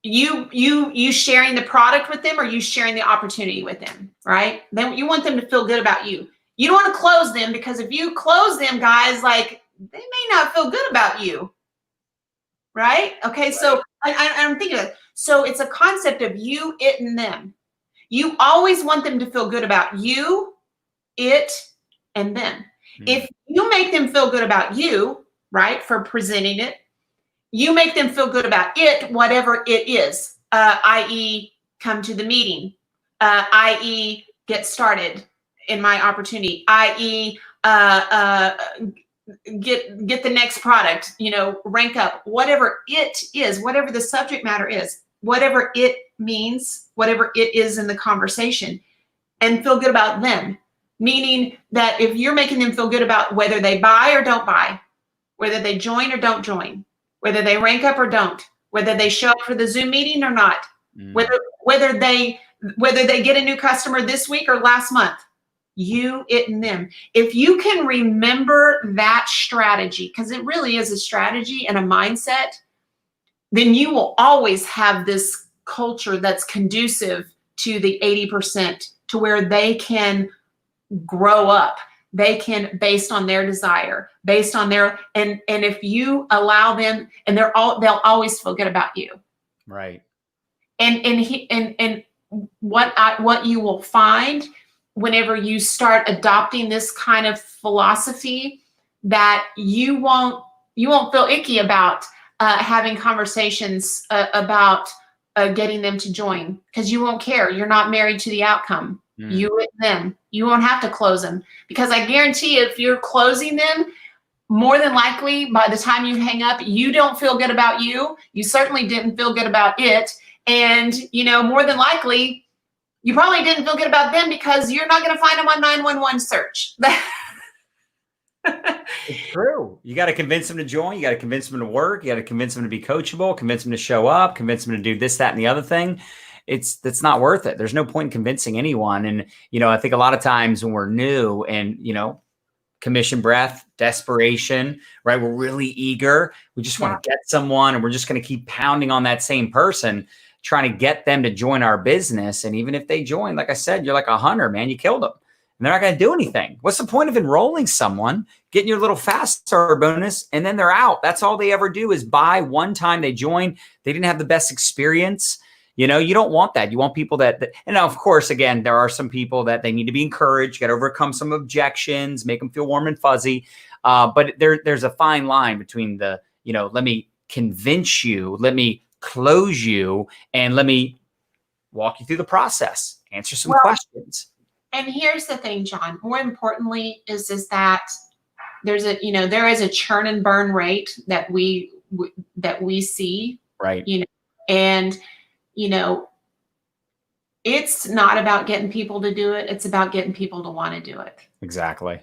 you sharing the product with them or you sharing the opportunity with them, right? Then you want them to feel good about you. You don't want to close them, because if you close them, guys, like, they may not feel good about you, right? Okay, right. So I'm thinking of it. So it's a concept of you, it, and them. You always want them to feel good about you, it, and them. If you make them feel good about you, right, for presenting it, you make them feel good about it, whatever it is, i.e. come to the meeting, i.e. get started in my opportunity, i.e. get the next product, rank up, whatever it is, whatever the subject matter is, whatever it means, whatever it is in the conversation, and feel good about them. Meaning that if you're making them feel good about whether they buy or don't buy, whether they join or don't join, whether they rank up or don't, whether they show up for the Zoom meeting or not, whether they get a new customer this week or last month, you, it, and them. If you can remember that strategy, because it really is a strategy and a mindset, then you will always have this culture that's conducive to the 80%, to where they can grow up. They can, based on their desire, based on their, and if you allow them, and they'll always feel good about you. Right. And what you will find whenever you start adopting this kind of philosophy, that you won't feel icky about having conversations about getting them to join, because you won't care. You're not married to the outcome. You and them. You won't have to close them, because I guarantee if you're closing them, more than likely by the time you hang up, you don't feel good about you. You certainly didn't feel good about it. And, you know, more than likely, you probably didn't feel good about them because you're not going to find them on 911 search. It's true. You got to convince them to join. You got to convince them to work. You got to convince them to be coachable, convince them to show up, convince them to do this, that, and the other thing. That's not worth it. There's no point in convincing anyone. And, you know, I think a lot of times when we're new and, you know, commission breath, desperation, right? We're really eager. We just want to get someone, and we're just going to keep pounding on that same person, trying to get them to join our business. And even if they join, like I said, you're like a hunter, man, you killed them. And they're not going to do anything. What's the point of enrolling someone, getting your little fast start bonus, and then they're out? That's all they ever do is buy one time they join. They didn't have the best experience. You know, you don't want that. You want people that and now, of course, again, there are some people that they need to be encouraged, got to overcome some objections, make them feel warm and fuzzy. But there's a fine line between the, you know, let me convince you, let me close you, and let me walk you through the process, answer some questions. And here's the thing, John, more importantly is that there is a churn and burn rate that we see, right? You know, and you know, it's not about getting people to do it. It's about getting people to want to do it. Exactly.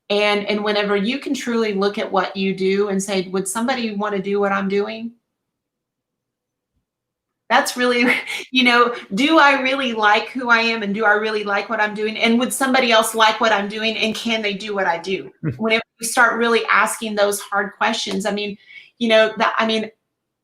And whenever you can truly look at what you do and say, would somebody want to do what I'm doing? That's really, you know, do I really like who I am, and do I really like what I'm doing? And would somebody else like what I'm doing, and can they do what I do? Whenever you start really asking those hard questions, I mean, you know,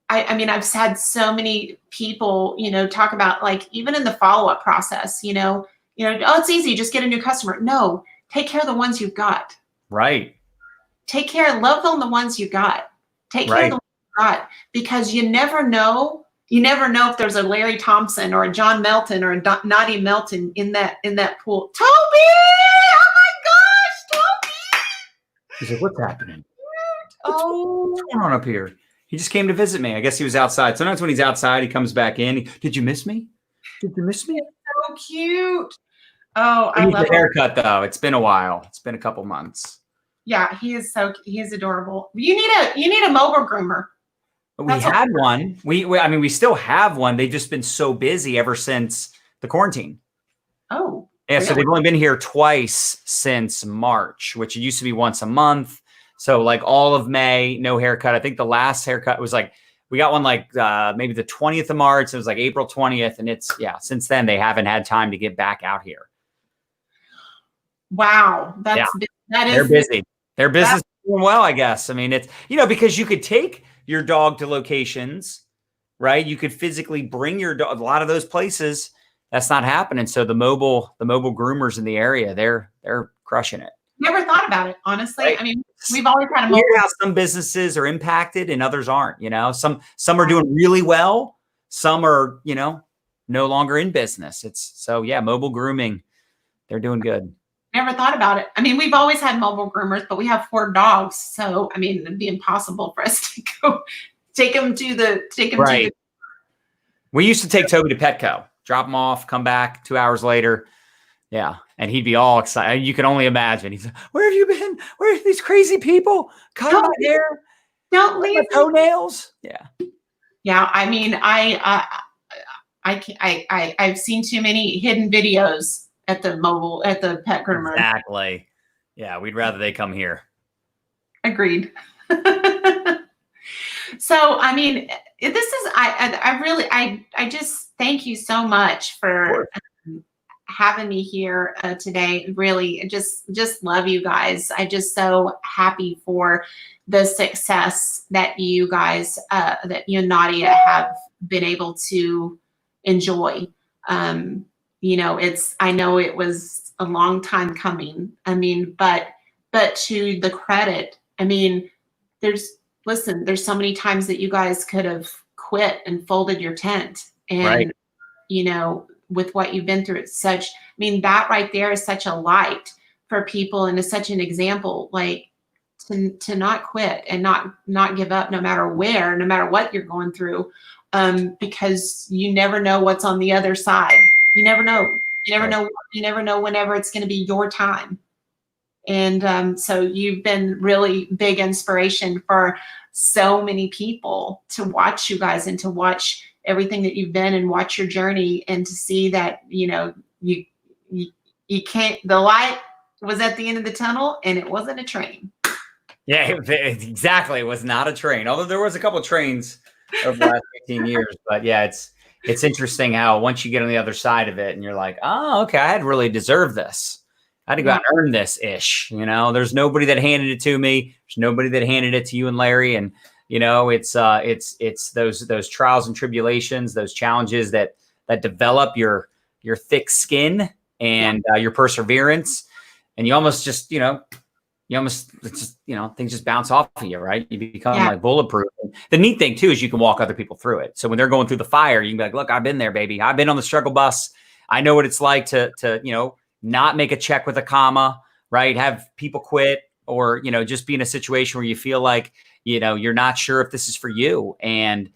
I've had so many people, you know, talk about, like, even in the follow-up process, you know, oh, it's easy, just get a new customer. No, take care of the ones you've got. Right. Love on the ones you got. Take care of the ones you got, because you never know if there's a Larry Thompson or a John Melton or a Nadya Melton in that pool. Toby! Oh my gosh, Toby! He's like, what's happening? Oh, What's going on up here? He just came to visit me. I guess he was outside. Sometimes when he's outside, he comes back in. Did you miss me? Did you miss me? So cute. Oh, I love the haircut though. It's been a while. It's been a couple months. Yeah, he is adorable. You need a mobile groomer. We had one. We still have one. They've just been so busy ever since the quarantine. Oh. Yeah, really? so they've only been here twice since March, which it used to be once a month. So like all of May, no haircut. I think the last haircut was like, we got one like maybe the 20th of March. It was like April 20th. And since then they haven't had time to get back out here. Wow. They're busy. Their business is doing well, I guess. I mean, it's, you know, because you could take your dog to locations, right? You could physically bring your dog. A lot of those places, that's not happening. So the mobile groomers in the area, they're crushing it. Never thought about it, honestly. Right? I mean, we've always had a mobile. How some businesses are impacted and others aren't, you know, some are doing really well. Some are, you know, no longer in business. Mobile grooming, they're doing good. Never thought about it. I mean, we've always had mobile groomers, but we have 4 dogs. So, I mean, it'd be impossible for us to go take them right. We used to take Toby to Petco, drop him off, come back 2 hours later. Yeah. And he'd be all excited. You can only imagine. He's like, where have you been? Where are these crazy people? Cut my hair. Don't leave my toenails. Yeah. Yeah. I mean, I've seen too many hidden videos at the pet groomer. Exactly. Yeah. We'd rather they come here. Agreed. So, I mean, I just thank you so much for having me here today. Really, just love you guys. I'm just so happy for the success that you guys, that you and Nadya have been able to enjoy. You know, I know it was a long time coming. I mean, but to the credit, I mean, there's so many times that you guys could have quit and folded your tent, and you know, with what you've been through, that right there is such a light for people, and is such an example, like to not quit and not give up, no matter what you're going through, because you never know what's on the other side. You never know. You never know whenever it's going to be your time. And so you've been really big inspiration for so many people to watch you guys and to watch everything that you've been and watch your journey and to see that, you can't, the light was at the end of the tunnel and it wasn't a train. Yeah, exactly. It was not a train, although there was a couple of trains over the last 15 years. But yeah, it's interesting how once you get on the other side of it and you're like, oh, okay, I had really deserved this. I had to go out and earn this ish. There's nobody that handed it to me. There's nobody that handed it to you and Larry. And, it's those trials and trilibulations, those challenges that develop your thick skin and your perseverance. And you almost just, things just bounce off of you, right? You become like bulletproof. And the neat thing too is you can walk other people through it. So when they're going through the fire, you can be like, look, I've been there, baby. I've been on the struggle bus. I know what it's like to not make a check with a comma, right? Have people quit or, just be in a situation where you feel like, you're not sure if this is for you. And,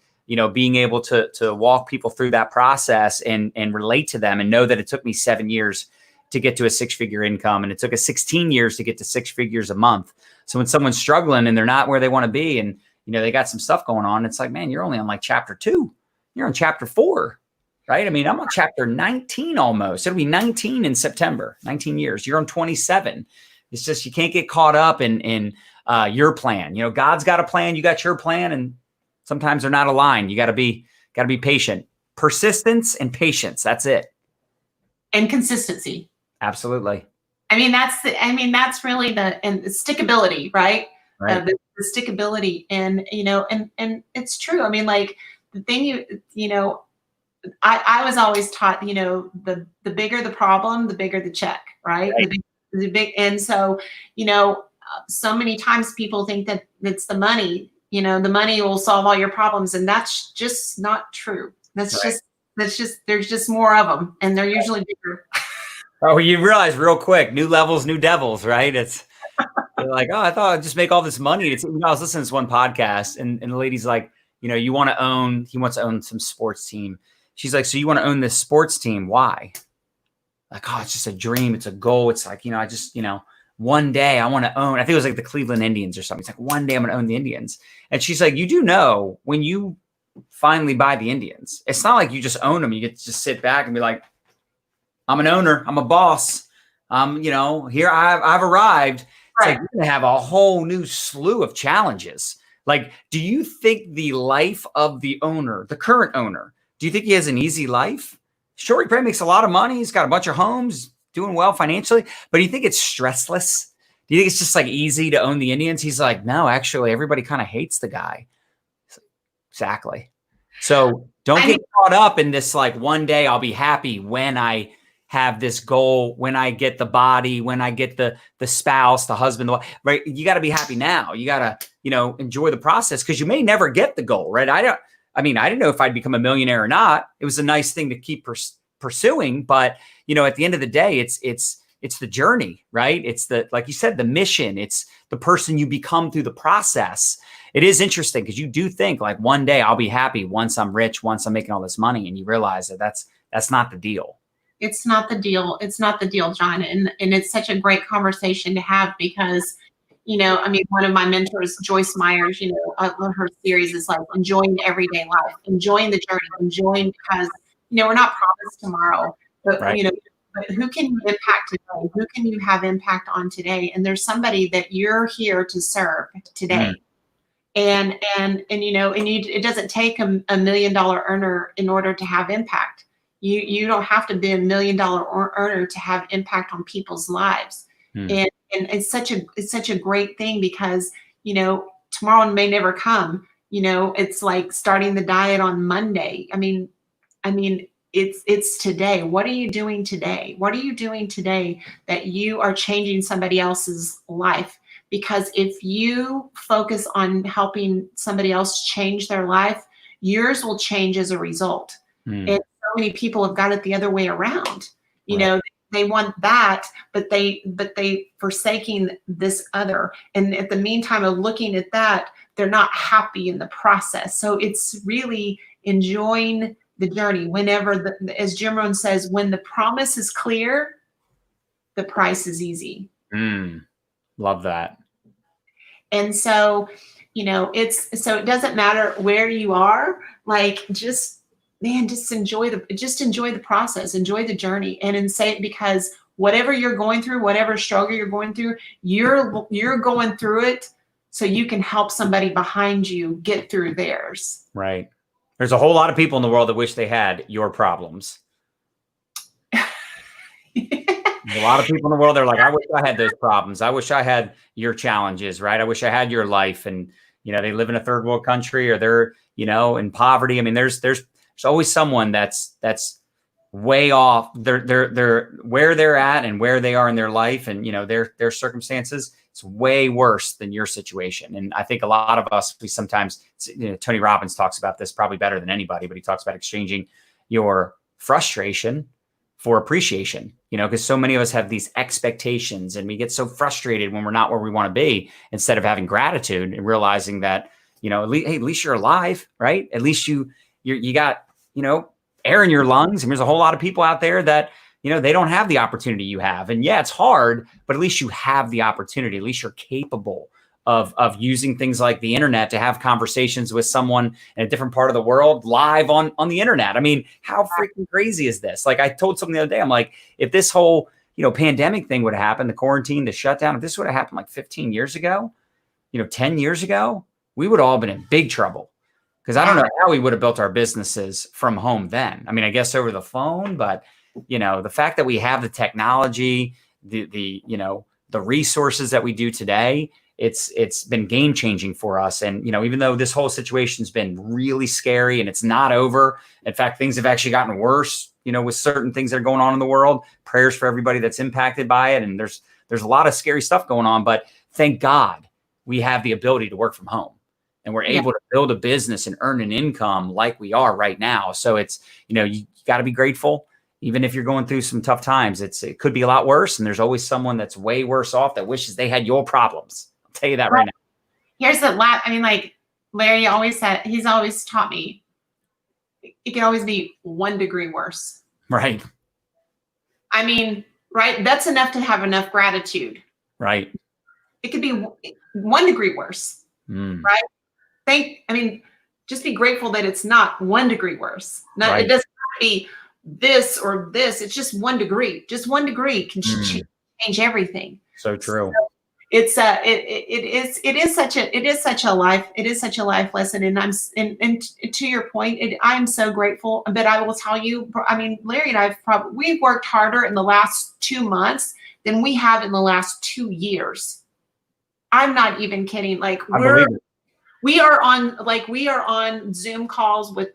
being able to walk people through that process and relate to them and know that it took me 7 years to get to a 6-figure income. And it took us 16 years to get to 6 figures a month. So when someone's struggling and they're not where they want to be and, they got some stuff going on, it's like, man, you're only on like chapter 2. You're on chapter 4, right? I mean, I'm on chapter 19 almost. It'll be 19 in September, 19 years. You're on 27. It's just, you can't get caught up in your plan. God's got a plan. You got your plan. And sometimes they're not aligned. You got to be patient, persistence and patience. That's it. And consistency. Absolutely. That's really the stickability, right? Right. The stickability and it's true. I mean, like the thing I was always taught, the bigger the problem, the bigger the check, right? The big, and so, so many times people think that it's the money, the money will solve all your problems. And that's just not true. That's just, there's just more of them and they're usually bigger. Oh, you realize real quick, new levels, new devils, right? You're like, oh, I thought I'd just make all this money. I was listening to this one podcast and the lady's like, he wants to own some sports team. She's like, so you want to own this sports team? Why? Like, oh, it's just a dream. It's a goal. It's like, I just, one day I want to own, I think it was like the Cleveland Indians or something. It's like, one day I'm going to own the Indians. And she's like, you do know when you finally buy the Indians, it's not like you just own them. You get to just sit back and be like, I'm an owner. I'm a boss. Here I've arrived. It's like, you're going to have a whole new slew of challenges. Like, do you think the life of the owner, the current owner, do you think he has an easy life? Sure, he probably makes a lot of money. He's got a bunch of homes, doing well financially. But do you think it's stressless? Do you think it's just like easy to own the Indians? He's like, no, actually, everybody kind of hates the guy. Exactly. So don't get caught up in this, like, one day I'll be happy when I have this goal, when I get the body, when I get the spouse, the husband, right? You got to be happy now. You got to, enjoy the process because you may never get the goal, right? I didn't know if I'd become a millionaire or not. It was a nice thing to keep pursuing, but at the end of the day, it's the journey, right? It's like you said, the mission. It's the person you become through the process. It is interesting because you do think like one day I'll be happy once I'm rich, once I'm making all this money, and you realize that that's not the deal. It's not the deal. It's not the deal, John. And it's such a great conversation to have because, one of my mentors, Joyce Myers, her series is like enjoying the everyday life, enjoying the journey, enjoying because, we're not promised tomorrow, but, but who can you impact today? Who can you have impact on today? And there's somebody that you're here to serve today. And it doesn't take a $1 million earner in order to have impact. You don't have to be a $1 million earner to have impact on people's lives. And it's such a great thing because, tomorrow may never come. It's like starting the diet on Monday. I mean, it's today. What are you doing today? What are you doing today that you are changing somebody else's life? Because if you focus on helping somebody else change their life, yours will change as a result. And so many people have got it the other way around. They want that, but they forsaking this other. And at the meantime of looking at that, they're not happy in the process. So it's really enjoying the journey. Whenever, as Jim Rohn says, when the promise is clear, the price is easy. Love that. And so, so it doesn't matter where you are, like, just enjoy the process, enjoy the journey, and say it, because whatever you're going through, whatever struggle you're going through, you're going through it so you can help somebody behind you get through theirs. Right. There's a whole lot of people in the world that wish they had your problems. There's a lot of people in the world that are like, I wish I had those problems. I wish I had your challenges, right? I wish I had your life. And, they live in a third world country, or they're, in poverty. I mean, there's always someone that's way off. They're where they're at and where they are in their life, and, their circumstances. It's way worse than your situation. And I think a lot of us, we sometimes, Tony Robbins talks about this probably better than anybody, but he talks about exchanging your frustration for appreciation, because so many of us have these expectations, and we get so frustrated when we're not where we want to be, instead of having gratitude and realizing that, at least you're alive, right? At least you got, air in your lungs. And there's a whole lot of people out there that, they don't have the opportunity you have. And yeah, it's hard, but at least you have the opportunity. At least you're capable of using things like the internet to have conversations with someone in a different part of the world live on the internet. I mean, how freaking crazy is this? Like, I told someone the other day, I'm like, if this whole, pandemic thing would have happened, the quarantine, the shutdown, if this would have happened like 15 years ago, 10 years ago, we would have all been in big trouble. Because I don't know how we would have built our businesses from home then. I mean, I guess over the phone, but the fact that we have the technology, the resources that we do today, it's been game changing for us. And, even though this whole situation's been really scary and it's not over, in fact, things have actually gotten worse, with certain things that are going on in the world. Prayers for everybody that's impacted by it. And there's a lot of scary stuff going on, but thank God we have the ability to work from home, and we're able to build a business and earn an income like we are right now. So it's, you got to be grateful. Even if you're going through some tough times, it could be a lot worse. And there's always someone that's way worse off that wishes they had your problems. I'll tell you that right now. Here's the like Larry always said, he's always taught me, it can always be 1 degree worse. Right. I mean, right. That's enough to have enough gratitude. Right. It could be 1 degree worse. Right. Just be grateful that it's not 1 degree worse. It doesn't have to be this or this. It's just 1 degree. Just 1 degree can change everything. So true. So it is such a life lesson. And to your point, I'm so grateful. But I will tell you, Larry and we've worked harder in the last 2 months than we have in the last 2 years. I'm not even kidding. Like, we are on Zoom calls with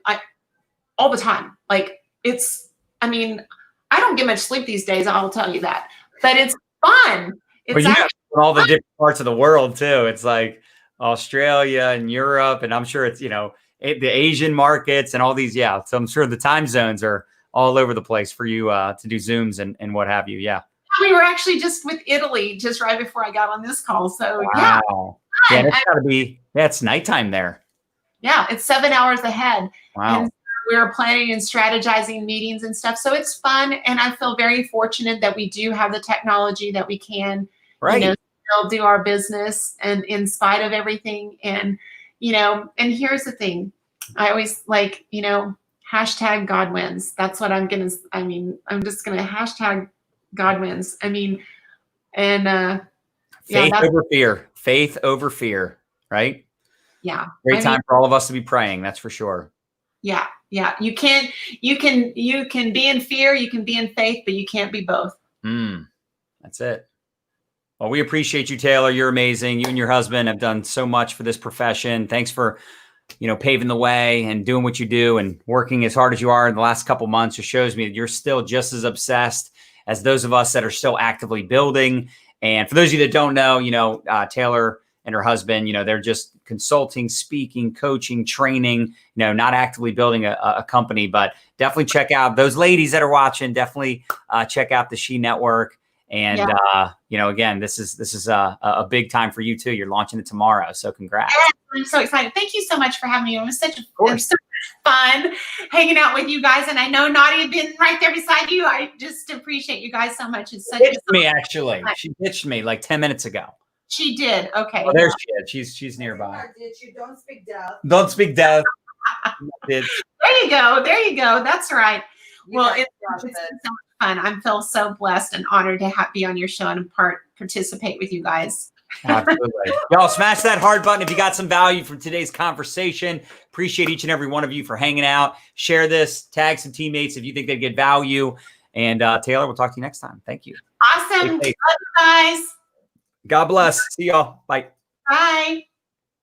all the time. Like, I don't get much sleep these days, I'll tell you that, but it's fun. It's all the different parts of the world too. It's like Australia and Europe, and I'm sure it's, the Asian markets and all these. Yeah. So I'm sure the time zones are all over the place for you to do Zooms and what have you. Yeah. We were actually just with Italy just right before I got on this call. So wow. Yeah, it's gotta be, it's nighttime there. Yeah, it's 7 hours ahead. Wow. And we were planning and strategizing meetings and stuff. So it's fun. And I feel very fortunate that we do have the technology that we can, still do our business, and in spite of everything. And, and here's the thing. I always hashtag God wins. That's what I'm just going to hashtag God wins. Faith over fear, right? Yeah. Great time for all of us to be praying. That's for sure. Yeah. Yeah. You can be in fear, you can be in faith, but you can't be both. That's it. Well, we appreciate you, Taylor. You're amazing. You and your husband have done so much for this profession. Thanks for, paving the way and doing what you do and working as hard as you are in the last couple months. It shows me that you're still just as obsessed as those of us that are still actively building. And for those of you that don't know, Taylor and her husband, they're just consulting, speaking, coaching, training, not actively building a company, but definitely check out those ladies that are watching. Definitely check out the She Network. And, again, this is a big time for you too. You're launching it tomorrow. So congrats. I'm so excited. Thank you so much for having me. It was such fun hanging out with you guys. And I know Nadya been right there beside you. I just appreciate you guys so much. It's such me actually. She ditched me like 10 minutes ago. She did. Okay. Oh, there she is. She's nearby. Don't speak deaf. Don't speak deaf. There you go. There you go. That's right. Well, it's been so much fun. I feel so blessed and honored to be on your show and participate with you guys. Absolutely. Y'all smash that heart button if you got some value from today's conversation. Appreciate each and every one of you for hanging out. Share this, tag some teammates if you think they'd get value. And Taylor, we'll talk to you next time. Thank you. Awesome. Love you guys. God bless. See y'all. Bye. Bye.